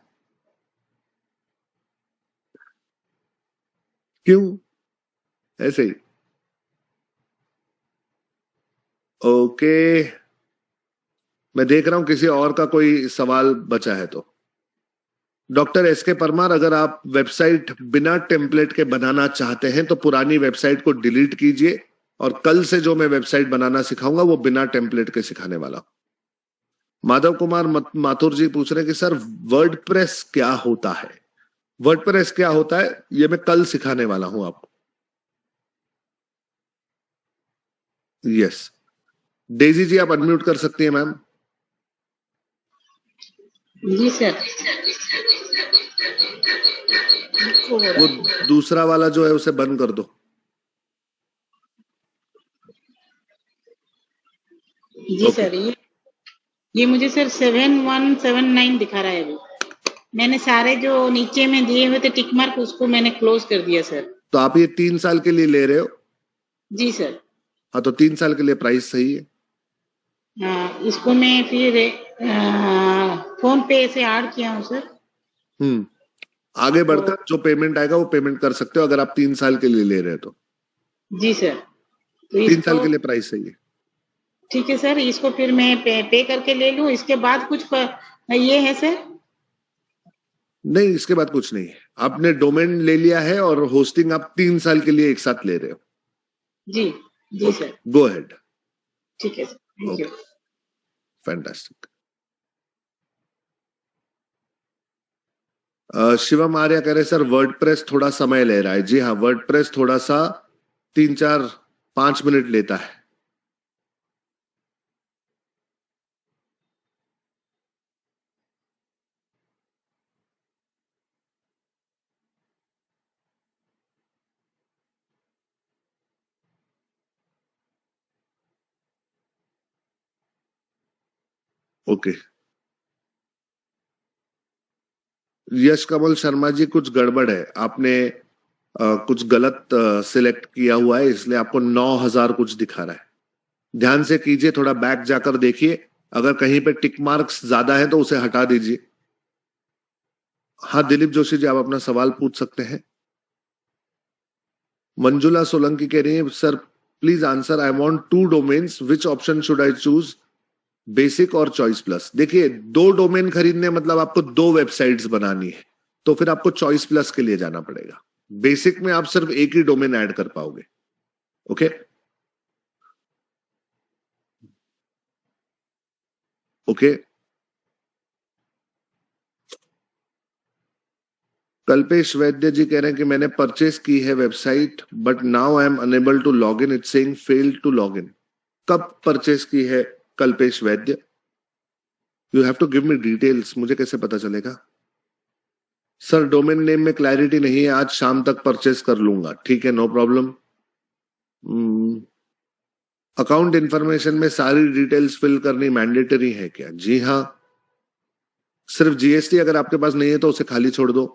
क्यों ऐसे ही? ओके, मैं देख रहा हूं किसी और का कोई सवाल बचा है तो। डॉक्टर एस के परमार, अगर आप वेबसाइट बिना टेम्पलेट के बनाना चाहते हैं तो पुरानी वेबसाइट को डिलीट कीजिए, और कल से जो मैं वेबसाइट बनाना सिखाऊंगा वो बिना टेम्पलेट के सिखाने वाला हूं। माधव कुमार माथुर जी पूछ रहे हैं कि सर वर्डप्रेस क्या होता है? वर्डप्रेस क्या होता है ये मैं कल सिखाने वाला हूं आपको। यस डेजी जी, आप अनम्यूट कर सकती हैं मैम। जी सर। वो दूसरा वाला जो है उसे बंद कर दो। जी Okay. सर, ये ये मुझे सर 7179 दिखा रहा है अभी। मैंने सारे जो नीचे में दिए हुए थे टिक मार्क उसको मैंने क्लोज कर दिया सर। तो आप ये 3 साल के लिए ले रहे हो? जी सर। हाँ, तो 3 साल के लिए प्राइस सही है। हाँ, इसको मैं फिर फोन पे से ऐड किया हूँ सर। आगे बढ़कर जो पेमेंट आएगा वो पेमेंट कर सकते हो, अगर आप 3 साल के लिए ले रहे हो तो। जी सर। तो 3 साल के इसको लिए प्राइस सही है। ठीक है सर, इसको फिर मैं पे करके ले लूँ, इसके बाद कुछ ये है सर? नहीं, इसके बाद कुछ नहीं है। आपने डोमेन ले लिया है और होस्टिंग आप 3 साल के लिए एक साथ ले रहे हो। जी जी सर। Go ahead. ठीक है sir, thank you. Fantastic. Shivam Arya कह रहे सर वर्डप्रेस थोड़ा समय ले रहा है। जी हाँ, वर्डप्रेस थोड़ा सा 3-4-5 मिनट लेता है। ओके, यश कमल शर्मा जी कुछ गड़बड़ है, आपने कुछ गलत सिलेक्ट किया हुआ है, इसलिए आपको 9,000 कुछ दिखा रहा है। ध्यान से कीजिए, थोड़ा बैक जाकर देखिए, अगर कहीं पे टिक मार्क्स ज्यादा है तो उसे हटा दीजिए। हाँ दिलीप जोशी जी, आप अपना सवाल पूछ सकते हैं। मंजुला सोलंकी कह रही है sir please answer, I want 2 domains, which option should I choose, basic और चॉइस प्लस। देखिए 2 डोमेन खरीदने मतलब आपको 2 वेबसाइट्स बनानी है, तो फिर आपको चॉइस प्लस के लिए जाना पड़ेगा। बेसिक में आप सिर्फ एक ही डोमेन ऐड कर पाओगे। Okay okay. कल्पेश वैद्य जी कह रहे हैं कि मैंने परचेस की है website but now I am unable to log in, it's saying failed to log in. कब परचेस की है Kalpesh Vaidya? You have to give me details, मुझे कैसे पता चलेगा? सर डोमेन नेम में क्लैरिटी नहीं है, आज शाम तक परचेस कर लूंगा। ठीक है, नो प्रॉब्लम। अकाउंट इंफॉर्मेशन में सारी डिटेल्स फिल करनी मैंडेटरी है क्या? जी हाँ, सिर्फ जीएसटी अगर आपके पास नहीं है तो उसे खाली छोड़ दो।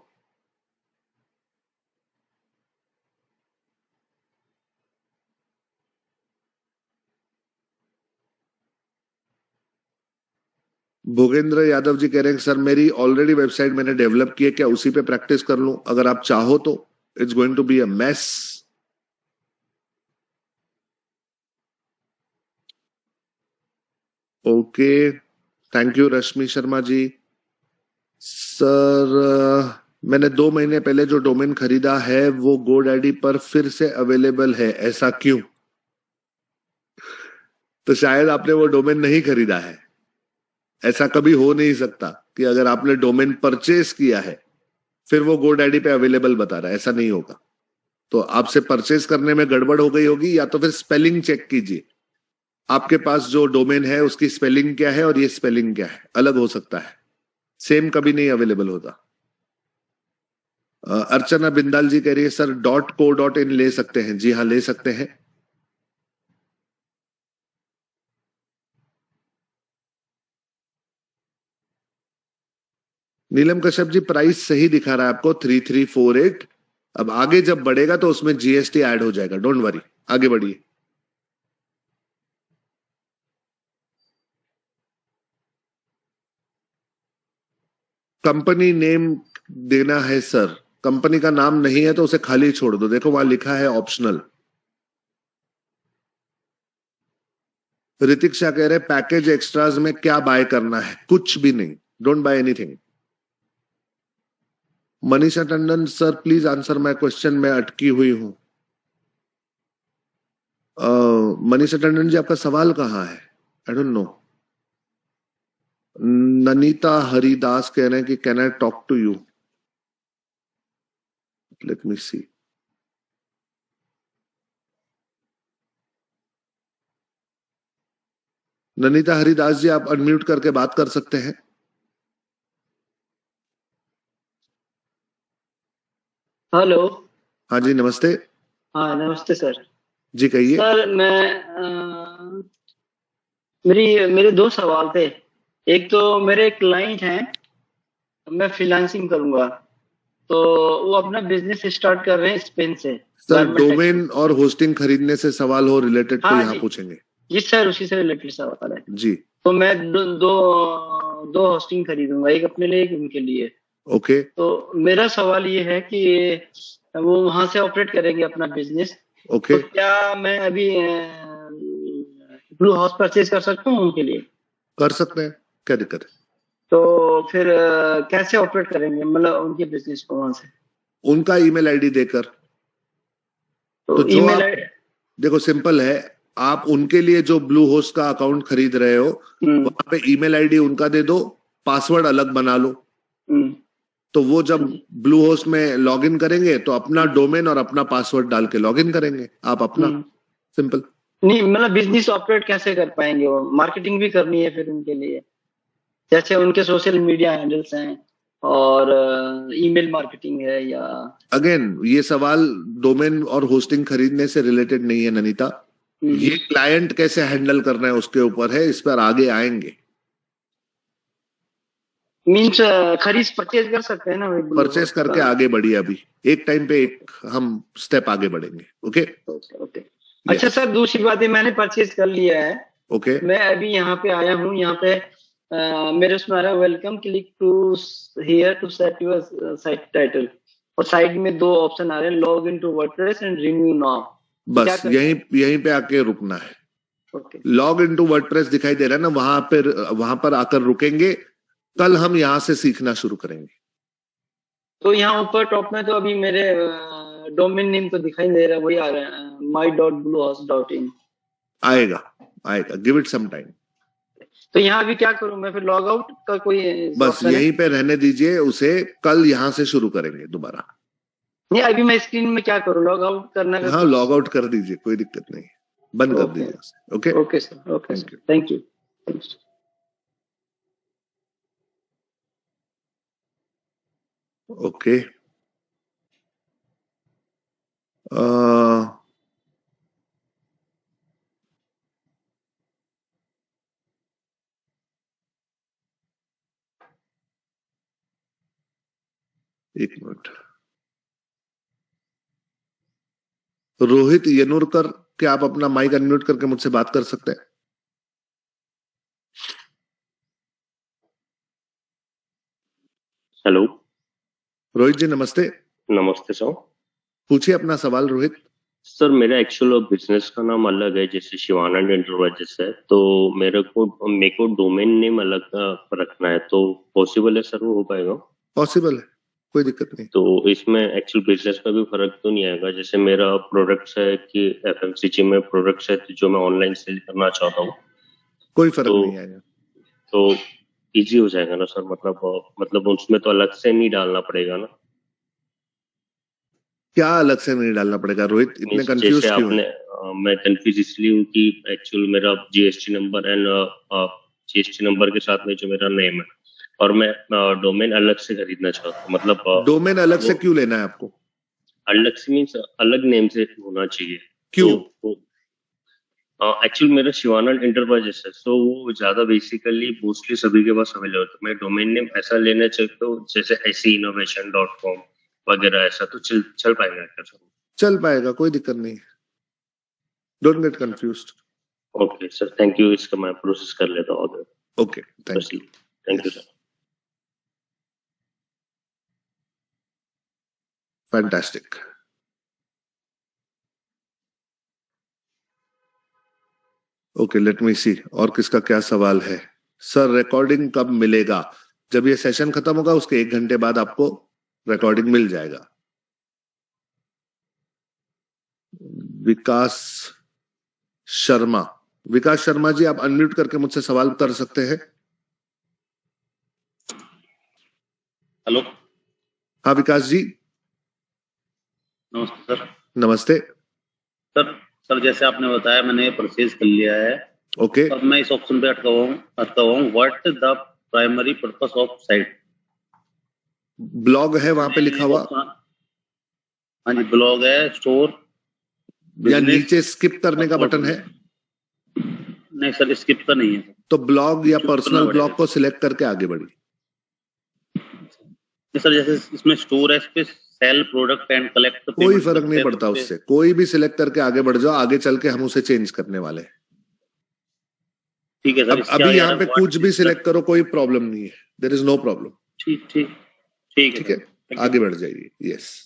भोगेंद्र यादव जी कह रहे हैं सर मेरी ऑलरेडी वेबसाइट मैंने डेवलप की है, क्या उसी पे प्रैक्टिस कर लूं? अगर आप चाहो तो it's going to be a mess. Okay, thank you Rashmi Sharma ji. Sir मैंने 2 महीने पहले जो डोमेन खरीदा है वो गोडैडी पर फिर से अवेलेबल है, ऐसा क्यों? तो शायद आपने वो डोमेन नहीं खरीदा है। ऐसा कभी हो नहीं सकता कि अगर आपने डोमेन परचेस किया है फिर वो गोडैडी पे अवेलेबल बता रहा है, ऐसा नहीं होगा। तो आपसे परचेस करने में गड़बड़ हो गई होगी, या तो फिर स्पेलिंग चेक कीजिए, आपके पास जो डोमेन है उसकी स्पेलिंग क्या है और ये स्पेलिंग क्या है, अलग हो सकता है, सेम कभी नहीं अवेलेबल होता। अर्चना बिंदाल जी कह रही है सर .co.in ले सकते हैं? जी हाँ, ले सकते हैं। नीलम कश्यप जी प्राइस सही दिखा रहा है आपको 3348। अब आगे जब बढ़ेगा तो उसमें जीएसटी ऐड हो जाएगा, डोंट वरी, आगे बढ़िए। कंपनी नेम देना है सर, कंपनी का नाम नहीं है तो उसे खाली छोड़ दो, देखो वहां लिखा है ऑप्शनल। ऋतिक शाह कह रहे पैकेज एक्स्ट्राज में क्या बाय करना है? कुछ भी नहीं, don't buy anything. Manisha Tandon sir please answer my question, मैं अटकी हुई हूं। मनीषा टंडन जी आपका सवाल कहाँ है? I don't know. Nanita Haridas कह रहे हैं कि can I talk to you, let me see. Nanita Haridas ji आप अनम्यूट करके बात कर सकते हैं। हेलो। हाँ जी, नमस्ते। हाँ नमस्ते सर। जी कहिए। सर मैं मेरे 2 सवाल थे। एक तो मेरे क्लाइंट हैं, मैं फ्रीलांसिंग करूंगा, तो वो अपना बिजनेस स्टार्ट कर रहे हैं स्पेन से। सर गारमेंट डोमेन और होस्टिंग खरीदने से सवाल हो रिलेटेड तो हाँ यहाँ जी पूछेंगे। जी सर, उसी से रिलेटेड सवाल है। जी तो मैं दो होस्टिंग खरीदूंगा, एक अपने लिए एक उनके लिए। ओके तो मेरा सवाल ये है कि वो वहां से ऑपरेट करेंगे अपना बिजनेस, ओके। तो क्या मैं अभी ब्लू हाउस परचेज कर सकता हूँ उनके लिए? कर सकते हैं, क्या दिक्कत है? तो फिर कैसे ऑपरेट करेंगे, मतलब उनके बिजनेस को वहां से? उनका ईमेल आईडी देकर। तो तो जो ईमेल आप देखो सिंपल है, आप उनके लिए जो ब्लू होस्ट का अकाउंट खरीद रहे हो वहां पे ईमेल आईडी उनका दे दो, पासवर्ड अलग बना लो। तो वो जब ब्लू होस्ट में लॉगिन करेंगे तो अपना डोमेन और अपना पासवर्ड डाल के लॉगिन करेंगे, आप अपना सिंपल। नहीं मतलब बिजनेस ऑपरेट कैसे कर पाएंगे वो? मार्केटिंग भी करनी है फिर उनके लिए, जैसे उनके सोशल मीडिया हैंडल्स हैं और ईमेल मार्केटिंग है या। अगेन ये सवाल डोमेन और होस्टिंग खरीदने से रिलेटेड नहीं है ननीता, ये क्लाइंट कैसे हैंडल करना है उसके ऊपर है, इस पर आगे आएंगे। मीन्स खरीद परचेज कर सकते हैं ना भाई? परचेस करके आगे बढ़िए, अभी एक टाइम पे एक हम स्टेप आगे बढ़ेंगे। Okay okay. अच्छा सर, दूसरी बात है, मैंने परचेज कर लिया है। ओके मैं अभी यहाँ पे आया हूँ, यहाँ पे मेरे उसमें आ रहा है welcome, click to here to set your site title, और साइड में दो ऑप्शन आ रहे हैं, log in to WordPress and renew now. बस यहीं पे आके रुकना है। Okay. Log in to WordPress दिखाई दे रहा है ना, वहां पर आकर रुकेंगे। कल हम यहाँ से सीखना शुरू करेंगे। तो यहाँ ऊपर टॉप में तो अभी मेरे डोमेन नेम तो दिखाई दे रहा है, वही आ रहा है my.bluehost.in। आएगा आएगा, गिव इट सम टाइम। तो यहाँ अभी क्या करूं मैं फिर? लॉग आउट का कोई बस यहीं पे रहने दीजिए उसे, कल यहाँ से शुरू करेंगे दोबारा। नहीं, अभी मैं स्क्रीन में क्या करूं? लॉग आउट करना है? हाँ लॉग आउट कर दीजिए, कोई दिक्कत नहीं, बंद कर दीजिए। Okay okay sir, okay sir, thank you. Okay एक मिनट। रोहित येनुरकर, क्या आप अपना माइक अनम्यूट करके मुझसे बात कर सकते हैं? हेलो रोहित जी नमस्ते। नमस्ते सर। पूछिए अपना सवाल रोहित। सर मेरा एक्चुअल बिजनेस का नाम अलग है, जैसे शिवानंद एंटरप्राइजेस है, तो मेरे को डोमेन नेम अलग रखना है, तो पॉसिबल है सर? वो हो पाएगा? पॉसिबल है, कोई दिक्कत नहीं। तो इसमें एक्चुअल बिजनेस में भी फर्क तो नहीं आएगा? जैसे मेरा प्रोडक्ट्स है कि एफएमसीजी में प्रोडक्ट्स है जो मैं ऑनलाइन सेल करना चाहता हूँ, कोई फर्क नहीं आएगा। तो इजी हो जाएगा ना सर? मतलब उसमें तो अलग से नहीं डालना पड़ेगा ना? क्या अलग से नहीं डालना पड़ेगा रोहित, इतने कंफ्यूज क्यों हैं? मैं कंफ्यूज इसलिए हूँ कि एक्चुअल मेरा GST number and GST number के साथ में जो मेरा नेम है, और मैं डोमेन अलग से खरीदना चाहता हूँ। मतलब डोमेन अलग से क्यों लेना है आपको? अलग से मीन्स अलग नेम से होना चाहिए। क्यों? एक्चुअली मेरा शिवानंद एंटरप्राइजेस है, तो वो ज्यादा बेसिकली मोस्टली सभी के पास अवेलेबल है। मैं डोमेन नेम ऐसा लेना चाहता हूँ जैसे SEinnovation.com वगैरह, ऐसा तो चल पाएगा क्या सर? चल पाएगा, कोई दिक्कत नहीं, don't get confused. Okay sir, thank you, इसका मैं प्रोसेस कर लेता हूँ। Okay thank you. Thank you sir. Fantastic. Okay let me see और किसका क्या सवाल है। सर रिकॉर्डिंग कब मिलेगा? जब ये सेशन खत्म होगा उसके 1 घंटे बाद आपको रिकॉर्डिंग मिल जाएगा। विकास शर्मा, विकास शर्मा जी आप अनम्यूट करके मुझसे सवाल कर सकते हैं। हेलो। हाँ विकास जी। नमस्ते सर। नमस्ते सर जैसे आपने बताया मैंने परचेज कर लिया है। ओके। अब मैं इस ऑप्शन पे अटका हुआ हूँ, what the primary purpose of site? Blog है वहां पे लिखा हुआ। हाँ जी, ब्लॉग है, स्टोर, या नीचे स्किप करने का बटन है? नहीं सर, स्किप का नहीं है सर। तो ब्लॉग या Choose करना पर्सनल पड़ेगा। ब्लॉग को सिलेक्ट करके आगे बढ़िए। नहीं सर, जैसे इसमें स्टोर है, इस पे सेल प्रोडक्ट एंड कलेक्ट कोई फर्क नहीं पड़ता उससे, कोई भी सिलेक्ट करके आगे बढ़ जाओ, आगे चल के हम उसे चेंज करने वाले हैं। ठीक है सर। अब इसके अभी आगे यहाँ पे what कुछ भी is the- सिलेक्ट करो, कोई प्रॉब्लम नहीं है, देयर इज नो प्रॉब्लम। ठीक ठीक ठीक है ठीक है, सर। Thank you. आगे बढ़ जाइए। यस,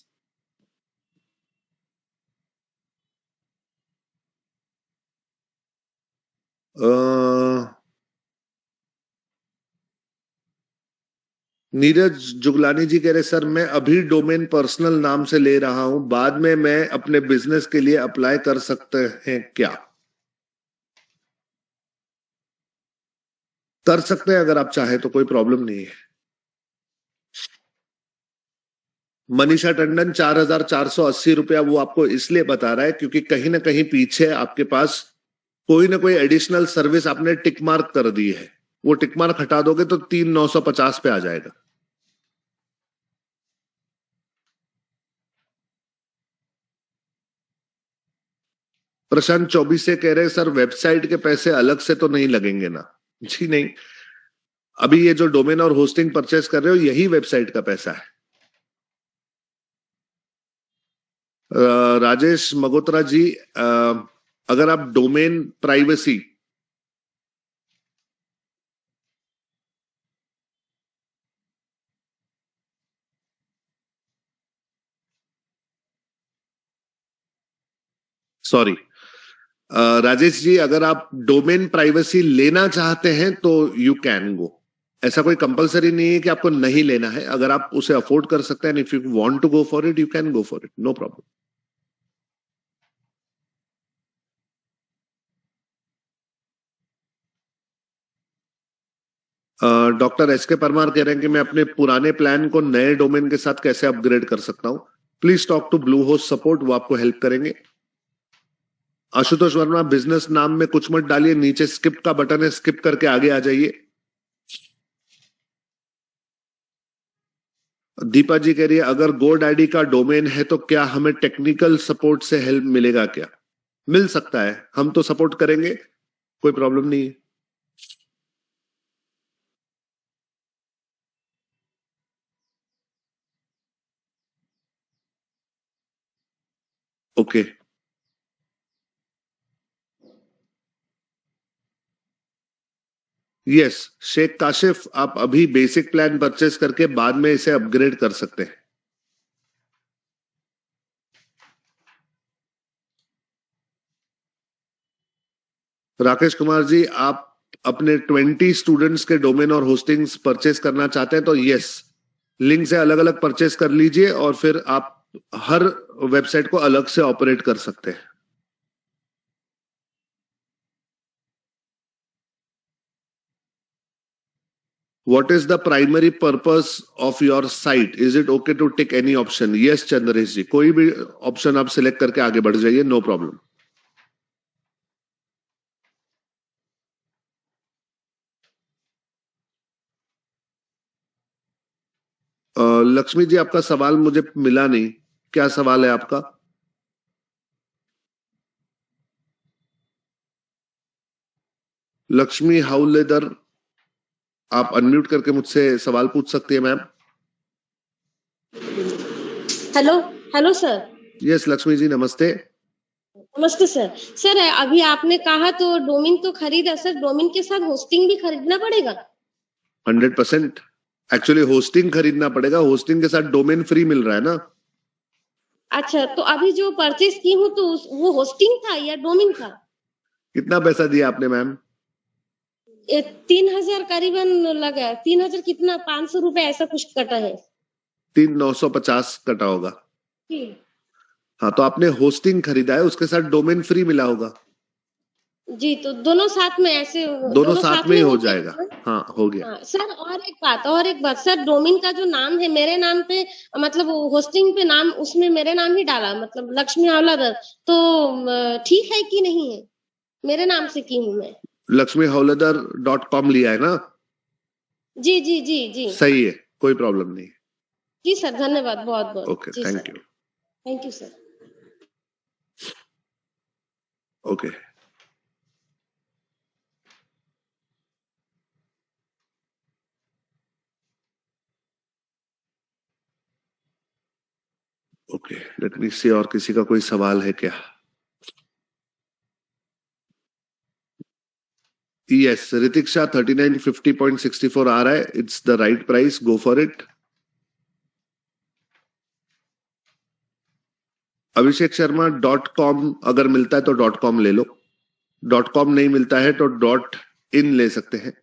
नीरज जुगलानी जी कह रहे सर मैं अभी डोमेन पर्सनल नाम से ले रहा हूं, बाद में मैं अपने बिजनेस के लिए अप्लाई कर सकते हैं क्या? कर सकते हैं अगर आप चाहे तो, कोई प्रॉब्लम नहीं है। मनीषा टंडन 4,480 रुपया वो आपको इसलिए बता रहा है क्योंकि कहीं ना कहीं पीछे आपके पास कोई ना कोई एडिशनल सर्विस आपने टिक मार्क कर दी है, वो टिक मार्क हटा दोगे तो 3,950 पे आ जाएगा। प्रशांत 24 से कह रहे हैं सर वेबसाइट के पैसे अलग से तो नहीं लगेंगे ना? जी नहीं, अभी ये जो डोमेन और होस्टिंग परचेस कर रहे हो यही वेबसाइट का पैसा है। राजेश मगोत्रा जी, अगर आप domain privacy sorry Rajesh ji, अगर आप डोमेन प्राइवेसी लेना चाहते हैं तो यू कैन गो। ऐसा कोई कंपलसरी नहीं है कि आपको नहीं लेना है, अगर आप उसे अफोर्ड कर सकते हैं, if you want to go for it you can go for it, no problem. Doctor S K Parmar कह रहे हैं कि मैं अपने पुराने प्लान को नए डोमेन के साथ कैसे अपग्रेड कर सकता हूं। Please talk to Bluehost support, वो आपको हेल्प करेंगे। आशुतोष वर्मा, बिजनेस नाम में कुछ मत डालिए, नीचे स्किप का बटन है, स्किप करके आगे आ जाइए। दीपा जी कह रही है अगर GoDaddy का डोमेन है तो क्या हमें टेक्निकल सपोर्ट से हेल्प मिलेगा क्या? मिल सकता है, हम तो सपोर्ट करेंगे, कोई प्रॉब्लम नहीं है। ओके, यस शेख काशिफ, आप अभी बेसिक प्लान परचेस करके बाद में इसे अपग्रेड कर सकते हैं। राकेश कुमार जी, आप अपने 20 स्टूडेंट्स के डोमेन और होस्टिंग्स परचेस करना चाहते हैं तो यस, लिंक से अलग अलग परचेस कर लीजिए और फिर आप हर वेबसाइट को अलग से ऑपरेट कर सकते हैं। What is the primary purpose of your site? Is it okay to tick any option? Yes, Chandresh जी, कोई भी ऑप्शन आप सिलेक्ट करके आगे बढ़ जाइए, नो प्रॉब्लम। लक्ष्मी जी, आपका सवाल मुझे मिला नहीं, क्या सवाल है आपका? लक्ष्मी हाउलेदर, आप अनम्यूट करके मुझसे सवाल पूछ सकती है ma'am. Hello hello sir. Yes Lakshmi ji, नमस्ते। नमस्ते सर। सर अभी आपने कहा तो डोमेन तो खरीदा सर, डोमेन के साथ होस्टिंग भी खरीदना पड़ेगा? 100%। एक्चुअली होस्टिंग खरीदना पड़ेगा, होस्टिंग के साथ डोमेन फ्री मिल रहा है ना। अच्छा, तो अभी जो परचेस की हूँ तो वो होस्टिंग था या डोमेन था? कितना पैसा दिया आपने मैम? 3,000 करीबन लगा। 3,000 कितना, 500 रुपए ऐसा कुछ कटा है। 3,950 कटा होगा। जी हाँ, तो आपने होस्टिंग खरीदा है, उसके साथ डोमेन फ्री मिला होगा। जी, तो दोनों साथ में ऐसे दोनों साथ में ही हो जाएगा। जाएगा। हाँ, हो गया। हाँ, सर और एक बात सर, डोमेन का जो नाम है मेरे नाम पे, मतलब होस्टिंग पे नाम उसमें मेरे नाम ही डाला, मतलब लक्ष्मी हौलादर, तो ठीक है कि नहीं है? मेरे नाम से की हूँ मैं। LakshmiHowladar.com लिया है ना? जी जी जी जी सही है, कोई प्रॉब्लम नहीं। जी सर, धन्यवाद बहुत बहुत। Okay, thank you. Thank you sir. Okay, okay, let me see और किसी का कोई सवाल है क्या? यस, ऋतिक्षा 3950.64 आ रहा है. It's the right price, go for it. Abhishek Sharma .com अगर मिलता है तो .com ले लो. .com नहीं मिलता है तो .in ले सकते हैं.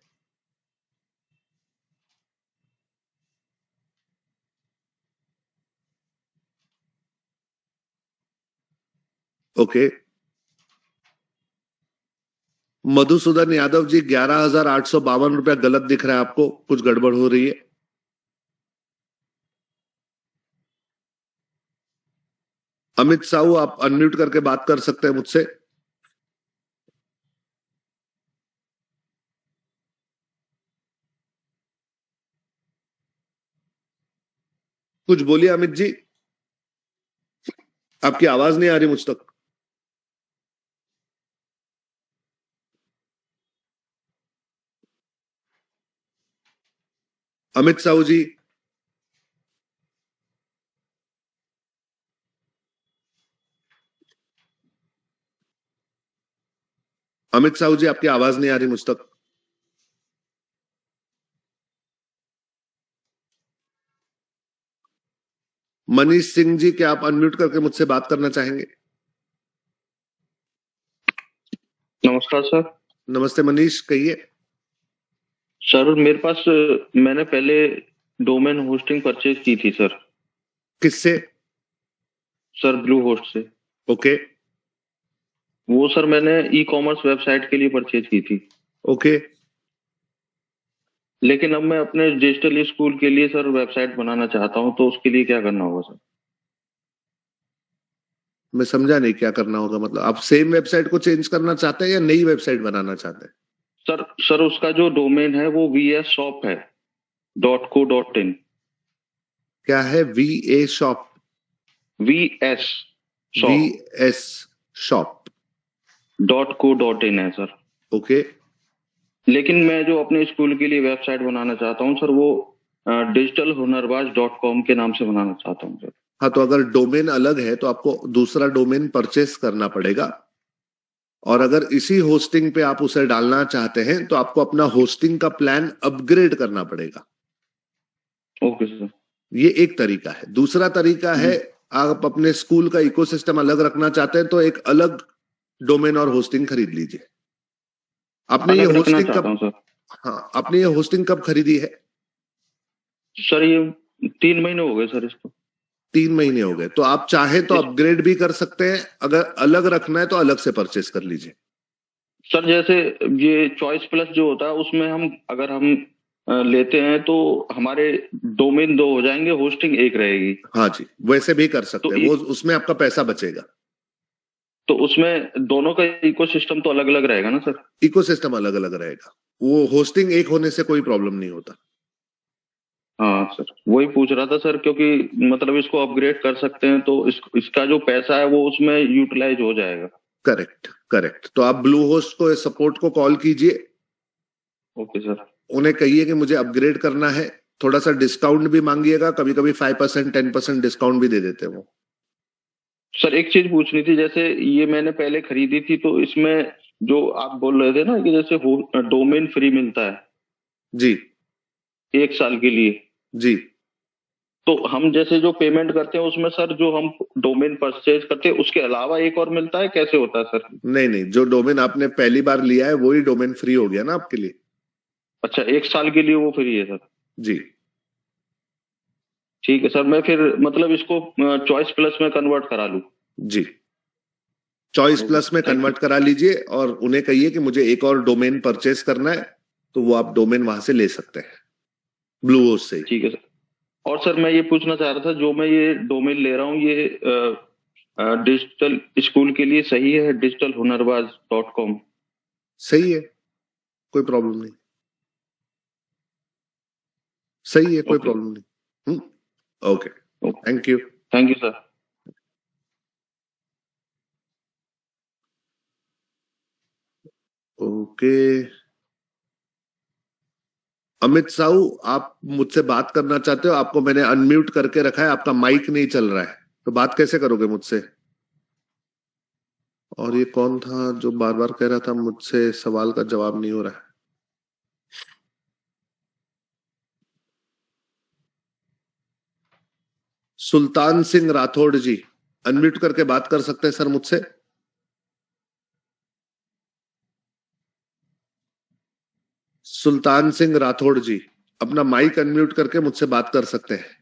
ओके. मधुसूदन यादव जी 11,852 रुपया गलत दिख रहा है आपको, कुछ गड़बड़ हो रही है. अमित साहू, आप अनम्यूट करके बात कर सकते हैं मुझसे. कुछ बोलिए अमित जी, आपकी आवाज नहीं आ रही मुझ तक. अमित साहू जी, अमित साहू जी, आपकी आवाज नहीं आ रही मुझ तक. मनीष सिंह जी, क्या आप अनम्यूट करके मुझसे बात करना चाहेंगे? नमस्कार सर। नमस्ते मनीष, कहिए. सर मेरे पास मैंने पहले डोमेन होस्टिंग परचेज की थी सर। किससे? सर ब्लू होस्ट से। ओके. वो सर मैंने ई कॉमर्स वेबसाइट के लिए परचेज की थी। ओके. लेकिन अब मैं अपने डिजिटल स्कूल के लिए सर वेबसाइट बनाना चाहता हूं, तो उसके लिए क्या करना होगा सर? मैं समझा नहीं, क्या करना होगा मतलब? आप सेम वेबसाइट को चेंज करना चाहते हैं या नई वेबसाइट बनाना चाहते हैं? सर उसका जो डोमेन है वो VS शॉप है .co.in। क्या है? VA shop? VS shop VS shop .co.in है सर। ओके. लेकिन मैं जो अपने स्कूल के लिए वेबसाइट बनाना चाहता हूं सर, वो digitalhunarbaaz.com के नाम से बनाना चाहता हूं सर। हाँ, तो अगर डोमेन अलग है तो आपको दूसरा डोमेन परचेस करना पड़ेगा, और अगर इसी होस्टिंग पे आप उसे डालना चाहते हैं तो आपको अपना होस्टिंग का प्लान अपग्रेड करना पड़ेगा। Okay sir. ये एक तरीका है। दूसरा तरीका है, आप अपने स्कूल का इकोसिस्टम अलग रखना चाहते हैं तो एक अलग डोमेन और होस्टिंग खरीद लीजिए। आपने ये होस्टिंग कब, हाँ, आपने ये होस्टिंग कब खरीदी है? सर ये 3 महीने हो गए सर इसको। 3 महीने हो गए। तो आप चाहे तो अपग्रेड भी कर सकते हैं, अगर अलग रखना है तो अलग से परचेस कर लीजिए। सर जैसे ये चॉइस प्लस जो होता है उसमें अगर हम लेते हैं तो हमारे डोमेन 2 हो जाएंगे, होस्टिंग 1 रहेगी। हाँ जी, वैसे भी कर सकते हैं, वो उसमें आपका पैसा बचेगा। तो उसमें दोनों का इकोसिस्टम तो अलग अलग रहेगा ना सर? इकोसिस्टम अलग अलग रहेगा, वो होस्टिंग एक होने से कोई प्रॉब्लम नहीं होता। हाँ सर, वही पूछ रहा था सर, क्योंकि मतलब इसको अपग्रेड कर सकते हैं तो इसका जो पैसा है वो उसमें यूटिलाइज हो जाएगा। Correct correct. तो आप ब्लू होस्ट को, सपोर्ट को कॉल कीजिए। Okay sir. उन्हें कहिए कि मुझे अपग्रेड करना है, थोड़ा सा डिस्काउंट भी मांगिएगा, कभी कभी 5% 10% डिस्काउंट भी दे देते हैं वो। सर एक चीज पूछनी थी, जैसे ये मैंने पहले खरीदी थी तो इसमें जो आप बोल रहे थे ना कि जैसे डोमेन फ्री मिलता है जी 1 साल के लिए जी, तो हम जैसे जो पेमेंट करते हैं उसमें सर जो हम डोमेन परचेज करते हैं उसके अलावा एक और मिलता है, कैसे होता है सर? नहीं नहीं, जो डोमेन आपने पहली बार लिया है वही डोमेन फ्री हो गया ना आपके लिए। अच्छा, 1 साल के लिए वो फ्री है सर? जी ठीक है सर, मैं फिर मतलब इसको चॉइस प्लस में कन्वर्ट करा लूं? जी, चॉइस प्लस में कन्वर्ट करा लीजिए और उन्हें कहिए कि मुझे एक और डोमेन परचेस करना है, तो वो आप डोमेन वहां से ले सकते हैं ब्लू होस्ट से। ठीक है सर। और सर मैं ये पूछना चाह रहा था, जो मैं ये डोमेन ले रहा हूँ ये डिजिटल स्कूल के लिए सही है? digitalhunarbaaz.com सही है, कोई प्रॉब्लम नहीं। सही है, कोई प्रॉब्लम नहीं। Okay, thank you. Thank you sir. Okay, Amit Sahu, आप मुझसे बात करना चाहते हो? आपको मैंने अनम्यूट करके रखा है, आपका माइक नहीं चल रहा है। तो बात कैसे करोगे मुझसे? और ये कौन था जो बार बार कह रहा था मुझसे सवाल का जवाब नहीं हो रहा है? सुल्तान सिंह राठौड़ जी, अनम्यूट करके बात कर सकते हैं सर मुझसे? सुल्तान सिंह राठौड़ जी, अपना माइक अनम्यूट करके मुझसे बात कर सकते हैं?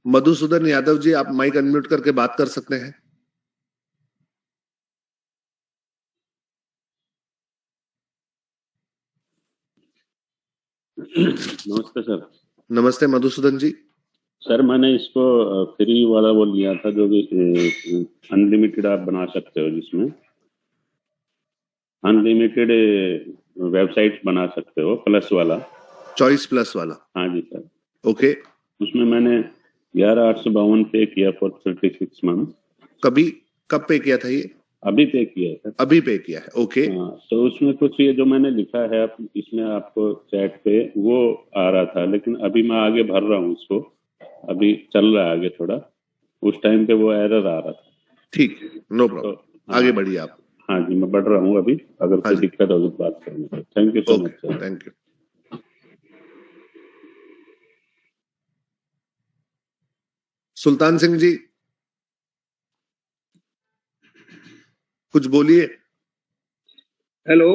मधुसूदन यादव जी, आप माइक अनम्यूट करके बात कर सकते हैं? नमस्ते सर। नमस्ते मधुसूदन जी। सर मैंने इसको फ्री वाला वो लिया था जो कि अनलिमिटेड आप बना सकते हो, जिसमें अनलिमिटेड वेबसाइट बना सकते हो, प्लस वाला, चॉइस प्लस वाला। हाँ जी सर। ओके। उसमें मैंने 11,852 पे किया फॉर 36 मंथ। कब पे किया था ये? अभी पे किया है सर। अभी पे किया है, ओके। हाँ, तो उसमें कुछ ये जो मैंने लिखा है इसमें आपको चैट पे वो आ रहा था, लेकिन अभी मैं आगे भर रहा हूँ उसको, अभी चल रहा है आगे थोड़ा, उस टाइम पे वो एरर आ रहा था। ठीक, नो प्रॉब्लम, तो आगे बढ़िए आप। हाँ जी, मैं बढ़ रहा हूँ अभी, अगर कोई दिक्कत होगी तो बात करेंगे। Thank you so much sir. Thank you. Sultan Singh ji, कुछ बोलिए। हेलो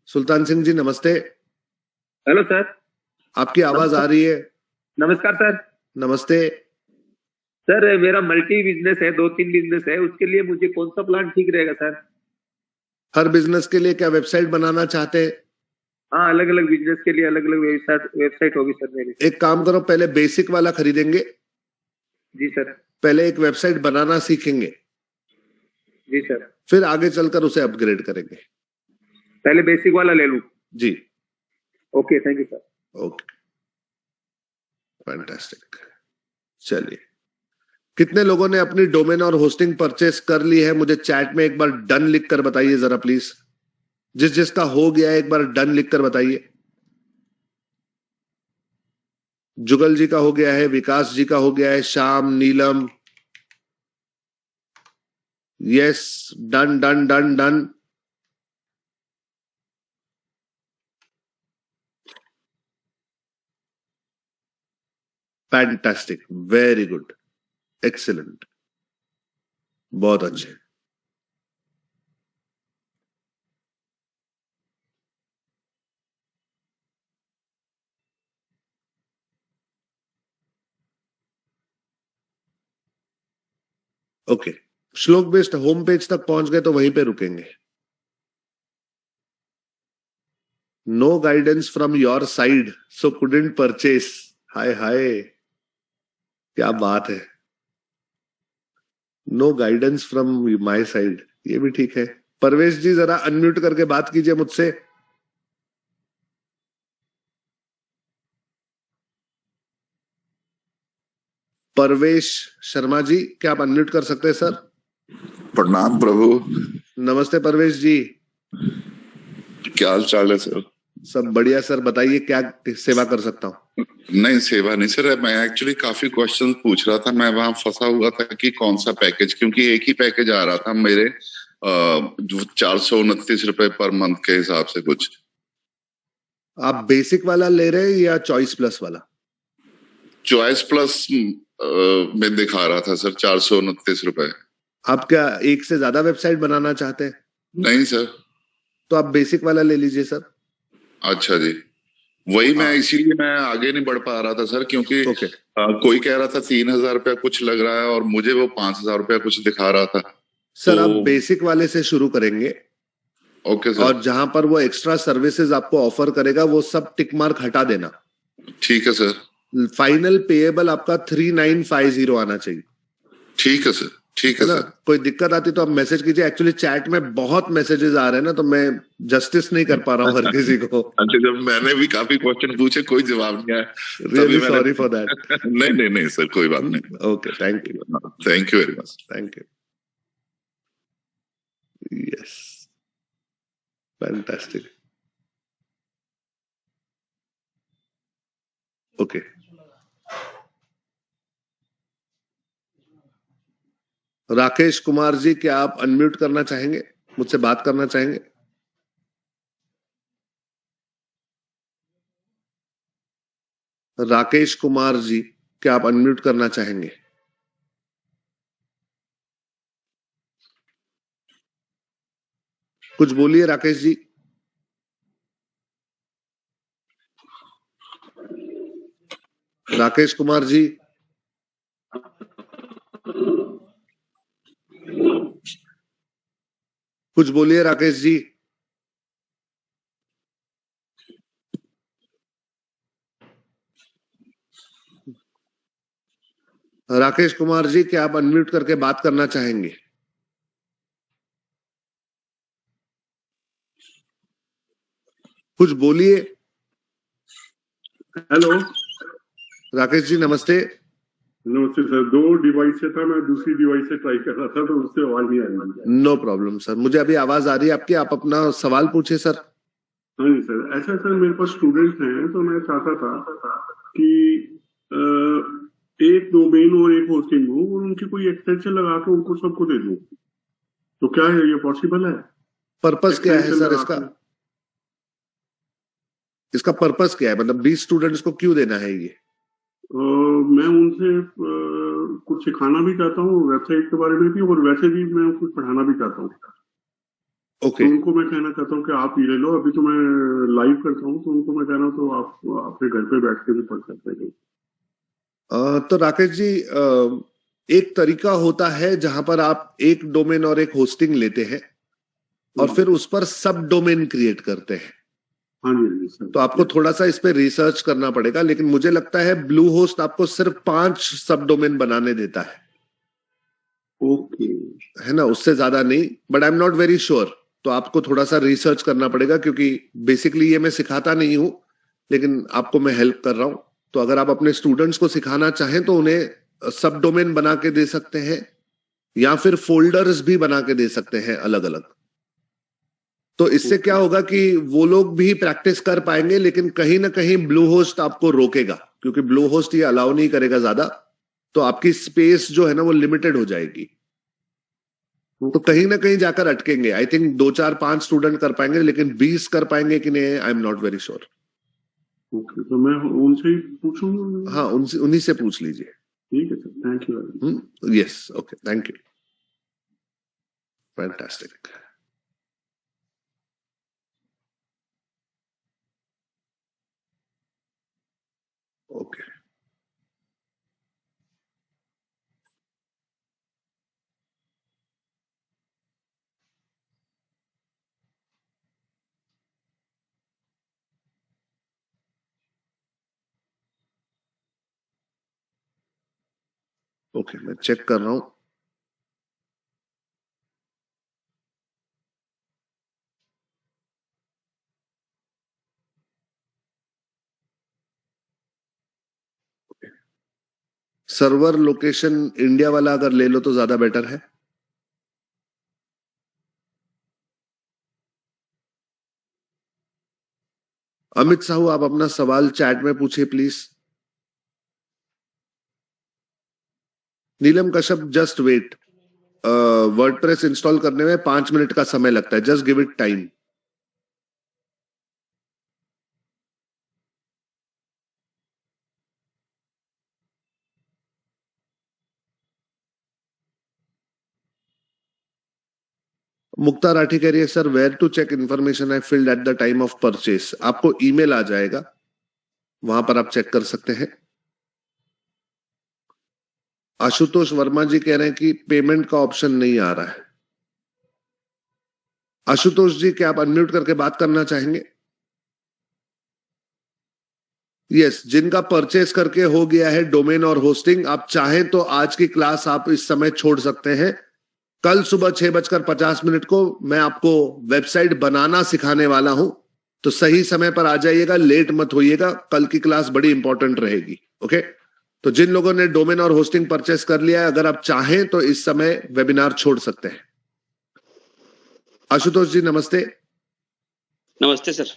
सुल्तान सिंह जी नमस्ते। हेलो सर, आपकी आवाज आ रही है? नमस्कार सर। नमस्ते सर, मेरा मल्टी बिजनेस है, 2-3 बिजनेस है, उसके लिए मुझे कौन सा प्लान ठीक रहेगा सर? हर बिजनेस के लिए क्या वेबसाइट बनाना चाहते हैं? हाँ, अलग अलग बिजनेस के लिए अलग अलग वेबसाइट होगी सर मेरी। एक काम करो, पहले बेसिक वाला खरीदेंगे। जी सर। पहले एक वेबसाइट बनाना सीखेंगे, जी सर। फिर आगे चलकर उसे अपग्रेड करेंगे। पहले बेसिक वाला ले लूं? जी। Okay, thank you sir. Okay, fantastic. चलिए, कितने लोगों ने अपनी डोमेन और होस्टिंग परचेस कर ली है? मुझे चैट में एक बार डन लिख कर बताइए जरा प्लीज। जिसका हो गया है एक बार डन लिख कर बताइए। जुगल जी का हो गया है, विकास जी का हो गया है, Shyam, Neelam, yes, done done done done. Fantastic, very good, excellent, बहुत अच्छे। ओके, श्लोक बेस्ड होम पेज तक पहुंच गए तो वहीं पे रुकेंगे। No guidance from your side so couldn't purchase. हाय हाय, क्या बात है। No guidance from my side, ये भी ठीक है। परवेश जी जरा अनम्यूट करके बात कीजिए मुझसे। परवेश शर्मा जी, क्या आप अनम्यूट कर सकते हैं सर? प्रणाम प्रभु। नमस्ते परवेश जी, क्या हाल चाल है सर? सब बढ़िया सर, बताइए क्या सेवा कर सकता हूँ? नहीं, सेवा नहीं सर, मैं एक्चुअली काफी क्वेश्चन पूछ रहा था। मैं वहां फंसा हुआ था कि कौन सा पैकेज, क्योंकि एक ही पैकेज आ रहा था मेरे 429 रुपए पर मंथ के हिसाब से कुछ। आप बेसिक वाला ले रहे हैं या चॉइस प्लस वाला? चॉइस प्लस में दिखा रहा था सर 429 रुपए। आप क्या एक से ज्यादा वेबसाइट बनाना चाहते हैं? नहीं सर। तो आप बेसिक वाला ले लीजिए सर। अच्छा जी, वही मैं इसीलिए मैं आगे नहीं बढ़ पा रहा था सर, क्योंकि कोई कह रहा था 3,000 रुपया कुछ लग रहा है और मुझे वो 5,000 रुपया कुछ दिखा रहा था। सर आप बेसिक वाले से शुरू करेंगे। Okay sir. और जहां पर वो एक्स्ट्रा सर्विसेज आपको ऑफर करेगा वो सब टिक मार्क हटा देना। ठीक है सर। फाइनल पेएबल आपका 3950 आना चाहिए। ठीक है सर। ठीक है ना? सर। कोई दिक्कत आती तो आप मैसेज कीजिए। एक्चुअली चैट में बहुत मैसेजेस आ रहे हैं ना, तो मैं जस्टिस नहीं कर पा रहा हूँ हर किसी को। अच्छा, जब मैंने भी काफी क्वेश्चन पूछे, कोई जवाब नहीं आया, रियली सॉरी फॉर दैट। नहीं नहीं नहीं सर, कोई बात नहीं। Okay, thank you, thank you very much. Thank you. Yes, fantastic. Okay, Rakesh Kumar ji, क्या आप अनम्यूट करना चाहेंगे, मुझसे बात करना चाहेंगे? राकेश कुमार जी, क्या आप अनम्यूट करना चाहेंगे? कुछ बोलिए राकेश जी। राकेश कुमार जी, कुछ बोलिए राकेश जी। राकेश कुमार जी, क्या आप अनम्यूट करके बात करना चाहेंगे? कुछ बोलिए। हेलो राकेश जी नमस्ते। नमस्ते सर, 2 डिवाइस से था, मैं दूसरी डिवाइस से ट्राई कर रहा था तो उससे आवाज नहीं आ रही। नो प्रॉब्लम सर, मुझे अभी आवाज आ रही है आपकी। आप अपना सवाल पूछिए सर। हाँ जी सर, ऐसा सर मेरे पास स्टूडेंट्स हैं, तो मैं चाहता था कि एक डोमेन और एक होस्टिंग हो और उनकी कोई एक्सटेंशन लगा के उनको सबको दे दूं, तो क्या है ये पॉसिबल है? पर्पस क्या है सर इसका? इसका पर्पस क्या है, मतलब 20 स्टूडेंट्स को क्यों देना है ये? मैं उनसे कुछ सिखाना भी चाहता हूँ वेबसाइट के बारे में भी, और वैसे भी मैं कुछ पढ़ाना भी चाहता हूँ। ओके, तो उनको मैं कहना चाहता हूँ कि आप ये ले लो। अभी तो मैं लाइव करता हूँ, तो उनको मैं कह रहा हूँ तो आप अपने घर पे बैठ के भी पढ़ सकते हैं। तो राकेश जी, एक तरीका होता है जहां पर आप एक डोमेन और एक होस्टिंग लेते हैं और फिर उस पर सब डोमेन क्रिएट करते हैं। हाँ जी सर। तो आपको थोड़ा सा इस पे रिसर्च करना पड़ेगा, लेकिन मुझे लगता है ब्लू होस्ट आपको सिर्फ 5 सब डोमेन बनाने देता है। ओके, है ना, उससे ज्यादा नहीं, but I am not very sure. तो आपको थोड़ा सा रिसर्च करना पड़ेगा, क्योंकि बेसिकली ये मैं सिखाता नहीं हूं, लेकिन आपको मैं हेल्प कर रहा हूं। तो अगर आप अपने स्टूडेंट्स को सिखाना चाहें तो उन्हें सब डोमेन बना के दे सकते हैं, या फिर फोल्डर्स भी बना के दे सकते हैं अलग अलग। तो इससे क्या होगा कि वो लोग भी प्रैक्टिस कर पाएंगे, लेकिन कहीं ना कहीं ब्लू होस्ट आपको रोकेगा, क्योंकि ब्लू होस्ट ये अलाउ नहीं करेगा ज्यादा। तो आपकी स्पेस जो है ना वो लिमिटेड हो जाएगी, तो कहीं ना कहीं जाकर अटकेंगे। आई थिंक 2 4 5 स्टूडेंट कर पाएंगे, लेकिन 20 कर पाएंगे कि नहीं, आई am not very sure. Okay, तो मैं उनसे ही पूछूं? हाँ, उनसे, उन्हीं से पूछ लीजिए। ठीक है sir, thank you. Yes, okay, thank you, fantastic. Okay, okay, मैं चेक कर रहा हूं। सर्वर लोकेशन इंडिया वाला अगर ले लो तो ज्यादा बेटर है। अमित साहू, आप अपना सवाल चैट में पूछिए please. Neelam Kashyap, just wait. WordPress install करने में 5 मिनट का समय लगता है, just give it time. Mukta Rathi कह रही है, sir where to check information I filled at the time of purchase. आपको ईमेल आ जाएगा, वहां पर आप चेक कर सकते हैं। आशुतोष वर्मा जी कह रहे हैं कि पेमेंट का ऑप्शन नहीं आ रहा है। आशुतोष जी, क्या आप अनम्यूट करके बात करना चाहेंगे? यस, जिनका परचेस करके हो गया है डोमेन और होस्टिंग, आप चाहें तो आज की क्लास आप इस समय छोड़ सकते हैं। कल सुबह 6:50 को मैं आपको वेबसाइट बनाना सिखाने वाला हूं, तो सही समय पर आ जाइएगा, लेट मत होइएगा, कल की क्लास बड़ी इंपॉर्टेंट रहेगी। ओके, तो जिन लोगों ने डोमेन और होस्टिंग परचेस कर लिया है, अगर आप चाहें तो इस समय वेबिनार छोड़ सकते हैं। आशुतोष जी नमस्ते। नमस्ते सर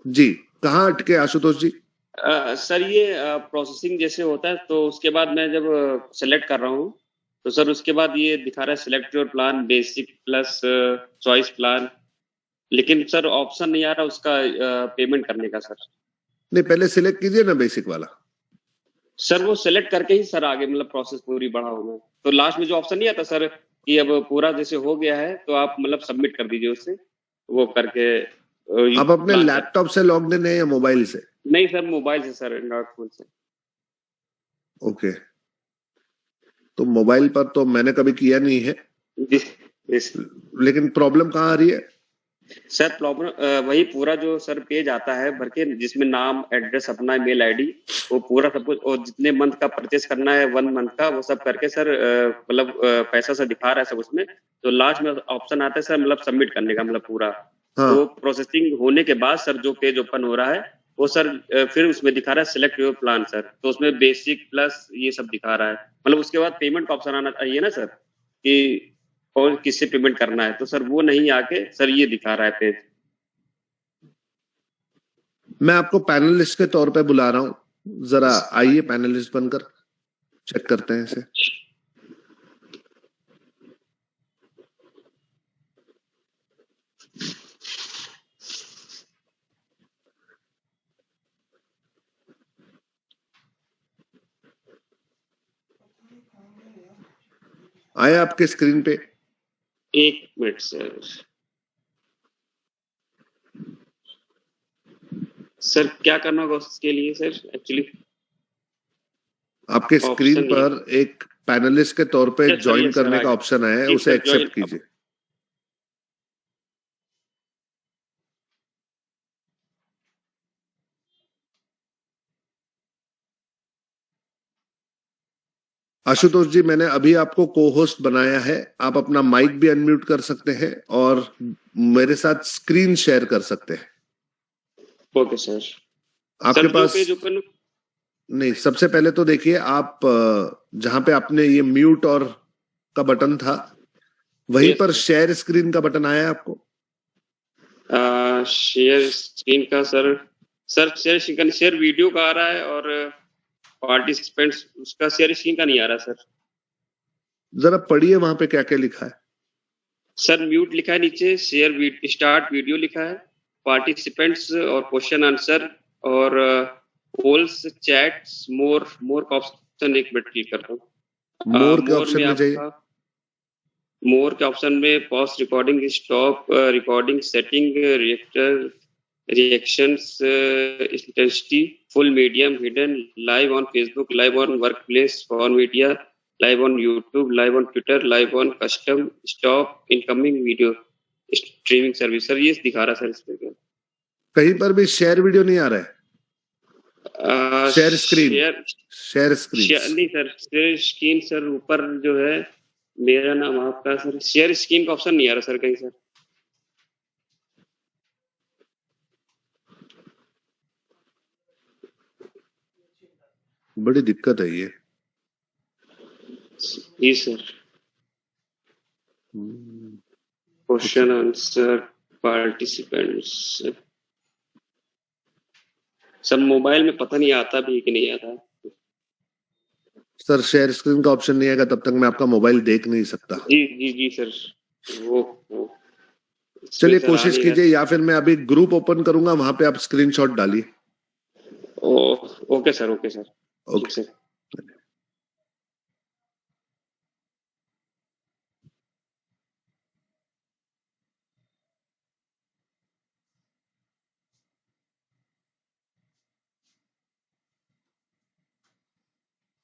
जी, कहाँ अटके आशुतोष जी? सर ये प्रोसेसिंग जैसे होता है तो उसके बाद मैं जब सेलेक्ट कर रहा हूँ तो सर उसके बाद ये दिखा रहा है select your plan basic plus choice plan, लेकिन सर ऑप्शन नहीं आ रहा उसका पेमेंट करने का सर। नहीं, पहले सिलेक्ट कीजिए ना बेसिक वाला। सर वो सिलेक्ट करके ही सर आगे मतलब प्रोसेस पूरी बढ़ा हूँ, तो लास्ट में जो ऑप्शन नहीं आता सर कि अब पूरा जैसे हो गया है तो आप मतलब सबमिट कर दीजिए उससे, वो करके आप अपने लैपटॉप से लॉग इन है या मोबाइल से? नहीं सर मोबाइल से सर, एंड्रॉइड फोन से। ओके, तो मोबाइल पर तो मैंने कभी किया नहीं है जी, लेकिन प्रॉब्लम कहाँ आ रही है सर? प्रॉब्लम वही पूरा जो सर पेज आता है भर के, जिसमें नाम एड्रेस अपना मेल आईडी वो पूरा सब कुछ, और जितने मंथ का परचेस करना है 1 मंथ का वो सब करके सर मतलब पैसा सा दिखा रहा है सब उसमें, तो लास्ट में ऑप्शन आता है सर मतलब सबमिट करने का मतलब पूरा। हाँ। तो प्रोसेसिंग होने के बाद सर जो पेज ओपन हो रहा है वो सर फिर उसमें दिखा रहा है सिलेक्ट योर प्लान सर, तो उसमें बेसिक प्लस ये सब दिखा रहा है, मतलब उसके बाद पेमेंट का ऑप्शन आना चाहिए ना सर कि और किससे पेमेंट करना है, तो सर वो नहीं आके सर ये दिखा रहा है पेज। मैं आपको पैनलिस्ट के तौर पे बुला रहा हूं, जरा आइए पैनलिस्ट बनकर चेक करते हैं इसे। आए आपके स्क्रीन पे? 1 मिनट सर। सर क्या करना होगा उसके लिए सर? एक्चुअली आपके स्क्रीन पर एक पैनलिस्ट के तौर पे ज्वाइन करने का ऑप्शन है, उसे एक्सेप्ट कीजिए। आशुतोष जी, मैंने अभी आपको को होस्ट बनाया है, आप अपना माइक भी अनम्यूट कर सकते हैं और मेरे साथ स्क्रीन शेयर कर सकते हैं। Okay sir. आपके पास नहीं, सबसे पहले तो देखिए आप जहां पे आपने ये म्यूट और का बटन था वहीं पर शेयर स्क्रीन का बटन आया है आपको? शेयर स्क्रीन का सर शेयर वीडियो का आ रहा है और पार्टिसिपेंट्स उसका शेयर स्क्रीन का नहीं आ रहा सर। जरा पढ़िए वहां पे क्या क्या लिखा है। सर म्यूट लिखा है नीचे, शेयर स्टार्ट वीडियो लिखा है, पार्टिसिपेंट्स और क्वेश्चन आंसर और पोल्स चैट्स मोर का ऑप्शन। एक मिनट क्लिक करता हूँ। मोर के ऑप्शन में जाइए। मोर के ऑप्शन में pause recording, stop recording, setting, reactions, intensity, full, medium, hidden, live on Facebook, live on workplace for media, live on YouTube, live on Twitter, live on custom, stop incoming video, streaming service. Sir ये दिखा रहा है सर इस पे। कहीं पर भी शेयर वीडियो नहीं आ रहा है? शेयर स्क्रीन नहीं सर, शेयर स्क्रीन सर ऊपर जो है मेरा नाम आपका सर, शेयर स्क्रीन का ऑप्शन नहीं आ रहा सर कहीं सर। बड़ी दिक्कत है ये। जी सर। क्वेश्चन आंसर, पार्टिसिपेंट्स, सब मोबाइल में पता नहीं आता भी कि नहीं आता। सर शेयर स्क्रीन का ऑप्शन नहीं आएगा तब तक मैं आपका मोबाइल देख नहीं सकता। जी सर। वो चलिए कोशिश कीजिए, या फिर मैं अभी ग्रुप ओपन करूंगा, वहां पे आप स्क्रीनशॉट डालिए। Okay sir. Okay sir. Okay sir.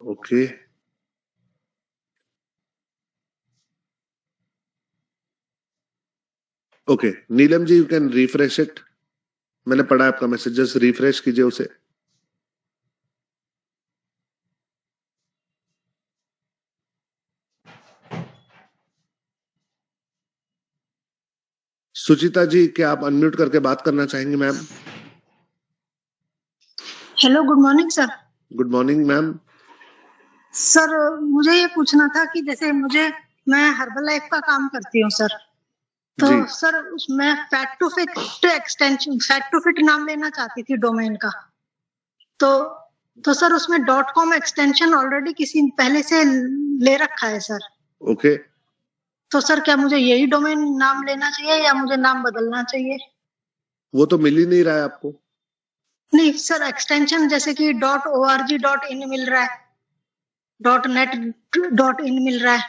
Okay, okay Neelam ji, you can refresh it. मैंने पढ़ा आपका मैसेज, जस्ट रिफ्रेश कीजिए उसे। सुचिता जी, क्या आप अनम्यूट करके बात करना चाहेंगे ma'am? Hello, good morning sir. Good morning ma'am. Sir मुझे ये पूछना था कि जैसे मैं हर्बल लाइफ का काम करती हूँ सर, तो जी। सर उसमें फैट टू फिट नाम लेना चाहती थी डोमेन का, तो सर उसमें .com एक्सटेंशन ऑलरेडी किसी पहले से ले रखा है सर। ओके। तो सर क्या मुझे यही डोमेन नाम लेना चाहिए या मुझे नाम बदलना चाहिए? वो तो मिल ही नहीं रहा है आपको। नहीं सर, एक्सटेंशन जैसे कि .org.in मिल रहा है, .net.in मिल रहा है,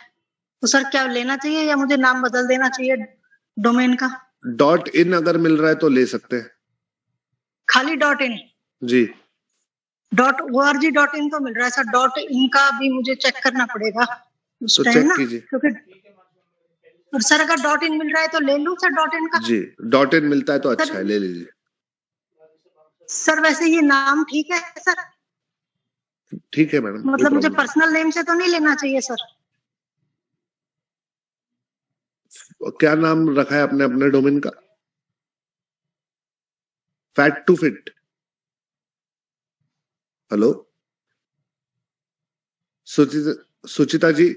तो सर क्या लेना चाहिए या मुझे नाम बदल देना चाहिए डोमेन का? .in अगर मिल रहा है तो ले सकते हैं। खाली .in? जी। .org.in तो मिल रहा है सर, .in का भी मुझे चेक करना पड़ेगा उस तो टाइम चेक ना, कीजिए। क्योंकि और सर अगर .in मिल रहा है तो ले लूं सर .in का? जी, .in मिलता है तो अच्छा है, ले लीजिए। सर वैसे ये नाम ठीक है सर? ठीक है मैडम, मतलब मुझे पर्सनल नेम से तो नहीं लेना चाहिए सर? क्या नाम रखा है आपने अपने डोमेन का? Fat to fit. Hello Suchita ji,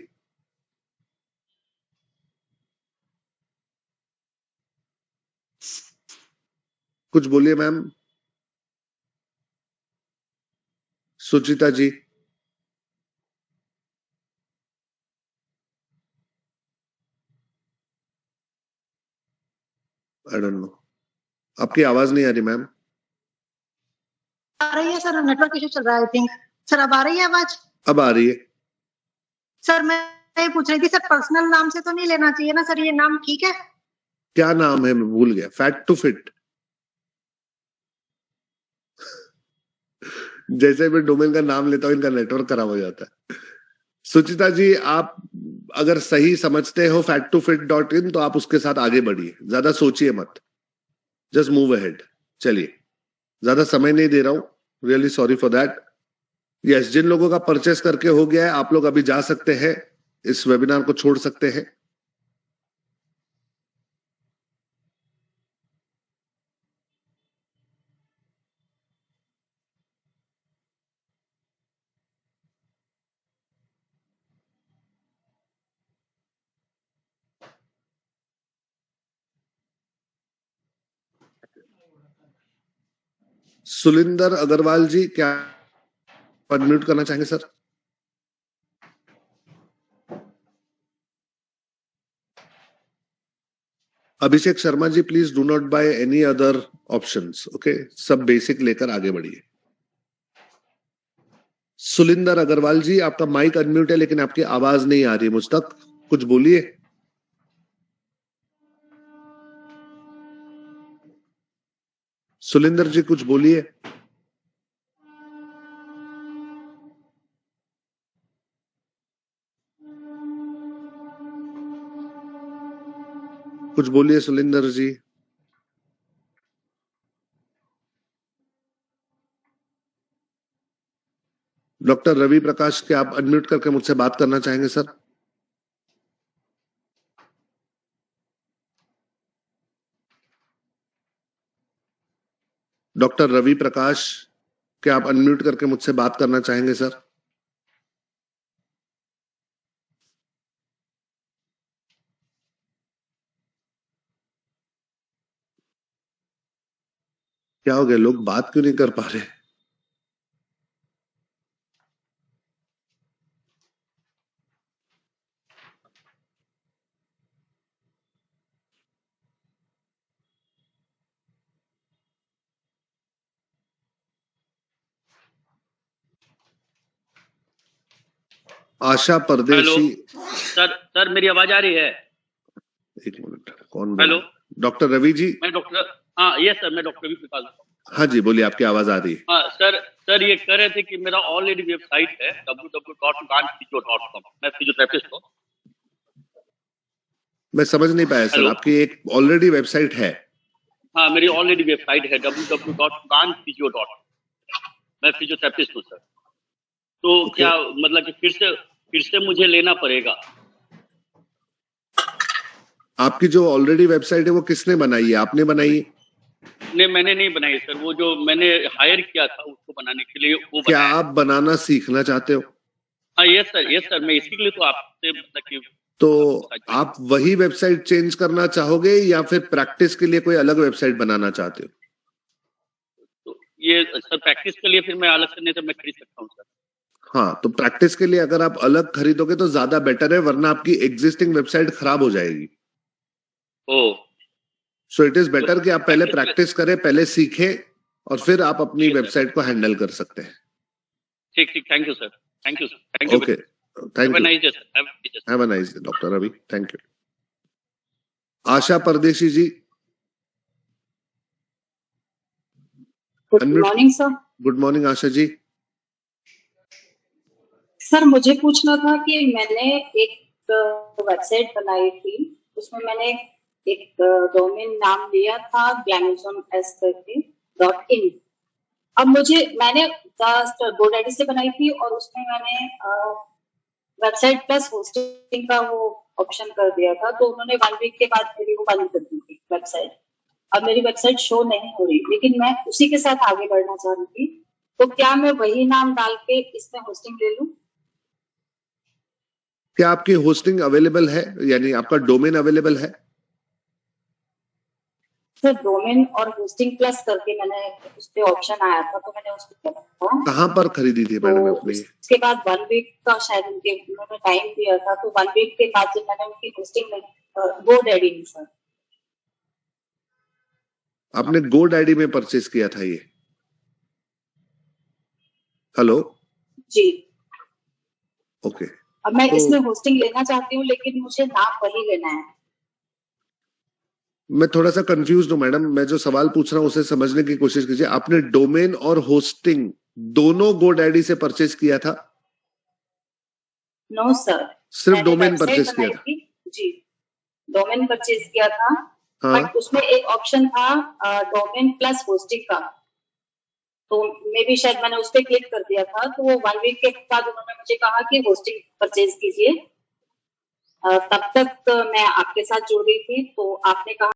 कुछ बोलिए ma'am. Suchita ji, I don't know, आपकी आवाज नहीं आ रही मैम। आ रही है सर, नेटवर्क इशू चल रहा है आई थिंक। सर अब आ रही है आवाज? अब आ रही है। सर मैं ये पूछ रही थी सर, पर्सनल नाम से तो नहीं लेना चाहिए ना सर, ये नाम ठीक है? क्या नाम है, मैं भूल गया। Fat to fit. जैसे मैं डोमेन का नाम लेता हूं इनका नेटवर्क खराब हो जाता है। सुचिता जी, आप अगर सही समझते हो fat2fit.in तो आप उसके साथ आगे बढ़िए, ज्यादा सोचिए मत, जस्ट मूव अहेड। चलिए, ज्यादा समय नहीं दे रहा हूं, really sorry for that. Yes, जिन लोगों का परचेस करके हो गया है आप लोग अभी जा सकते हैं, इस वेबिनार को छोड़ सकते हैं। सुलिंदर अग्रवाल जी, क्या अनम्यूट करना चाहेंगे sir? Abhishek Sharma ji, please do not buy any other options, okay? सब बेसिक लेकर आगे बढ़िए। सुलिंदर अग्रवाल जी, आपका माइक अनम्यूट है लेकिन आपकी आवाज नहीं आ रही मुझ तक, कुछ बोलिए। सुलिंदर जी कुछ बोलिए। कुछ बोलिए सुलिंदर जी। डॉक्टर रवि प्रकाश, क्या आप अनम्यूट करके मुझसे बात करना चाहेंगे सर? डॉक्टर रवि प्रकाश, क्या आप अनम्यूट करके मुझसे बात करना चाहेंगे सर? क्या हो गया, लोग बात क्यों नहीं कर पा रहे? आशा परदेशी। सर मेरी आवाज आ रही है? एक मिनट, कौन? Hello, doctor Ravi ji. मैं डॉक्टर, हाँ यस सर, मैं डॉक्टर रवि प्रकाश। हाँ जी बोलिए, आपकी आवाज आ रही है। हाँ सर ये कह रहे थे कि मेरा ऑलरेडी वेबसाइट है www.ganphysio.com, मैं फिजियोथेरेपिस्ट हूँ। मैं समझ नहीं पाया सर, आपकी एक ऑलरेडी वेबसाइट है? हाँ मेरी ऑलरेडी वेबसाइट है www.ganphysio.com, मैं फिजियोथेरेपिस्ट हूँ सर। तो क्या मतलब कि फिर से मुझे लेना पड़ेगा? आपकी जो ऑलरेडी वेबसाइट है वो किसने बनाई है, आपने बनाई है? नहीं, मैंने नहीं बनाई सर, वो जो मैंने हायर किया था उसको बनाने के लिए वो क्या बनाया। आप बनाना सीखना चाहते हो? हाँ यस सर, मैं इसी के लिए तो आपसे मतलब कि तो आप वही वेबसाइट चेंज करना चाहोगे या फिर प्रैक्टिस के लिए कोई अलग वेबसाइट बनाना चाहते हो? तो ये सर प्रैक्टिस के लिए फिर मैं अलग से नहीं तो मैं खरीद सकता हूँ सर। हाँ, तो प्रैक्टिस के लिए अगर आप अलग खरीदोगे तो ज्यादा बेटर है, वरना आपकी एग्जिस्टिंग वेबसाइट खराब हो जाएगी। सो इट इज बेटर कि आप पहले प्रैक्टिस करें, पहले सीखें और फिर आप अपनी वेबसाइट को हैंडल कर सकते हैं। ठीक, thank you sir, thank you sir, okay, thank you, sir, have a nice day doctor Ravi, thank you. Asha Pardeshi ji, good morning sir. Good morning Asha ji. Sir मुझे पूछना था कि मैंने एक वेबसाइट बनाई थी, उसमें मैंने एक डोमेन नाम लिया था glamazon.in। अब मैंने GoDaddy से बनाई थी और उसमें मैंने वेबसाइट प्लस होस्टिंग का वो ऑप्शन कर दिया था, तो उन्होंने 1 वीक के बाद मेरी वो बंद कर दी थी वेबसाइट। अब मेरी वेबसाइट शो नहीं हो रही, लेकिन मैं उसी के साथ आगे बढ़ना चाह रही थी, तो क्या मैं वही नाम डाल के इसमें होस्टिंग ले लूं? क्या आपकी होस्टिंग अवेलेबल है, यानी आपका डोमेन अवेलेबल है? सर डोमेन और होस्टिंग प्लस करके मैंने उस पे ऑप्शन आया था, तो मैंने उसको किया। कहाँ पर खरीदी थी मैडम आपने? उसके बाद 1 वीक का शायद उन्होंने टाइम दिया था, तो 1 वीक के बाद जब मैंने उनकी होस्टिंग में GoDaddy में सर। आपने GoDaddy में परचेज किया था ये? हेलो जी। ओके, अब मैं इसमें होस्टिंग लेना चाहती हूँ, लेकिन मुझे नाम वही लेना है। मैं थोड़ा सा कंफ्यूज हूँ मैडम, मैं जो सवाल पूछ रहा हूँ उसे समझने की कोशिश कीजिए। आपने डोमेन और होस्टिंग दोनों GoDaddy से परचेज किया था? नो सर, सिर्फ डोमेन परचेज किया था? जी, डोमेन परचेज किया था। हाँ, बट उसमें एक ऑप्शन था डोमेन प्लस होस्टिंग का, तो मे भी शायद मैंने उस पर क्लिक कर दिया था, तो वो 1 वीक के बाद उन्होंने मुझे कहा कि होस्टिंग परचेज कीजिए। तब तक मैं आपके साथ जुड़ रही थी, तो आपने कहा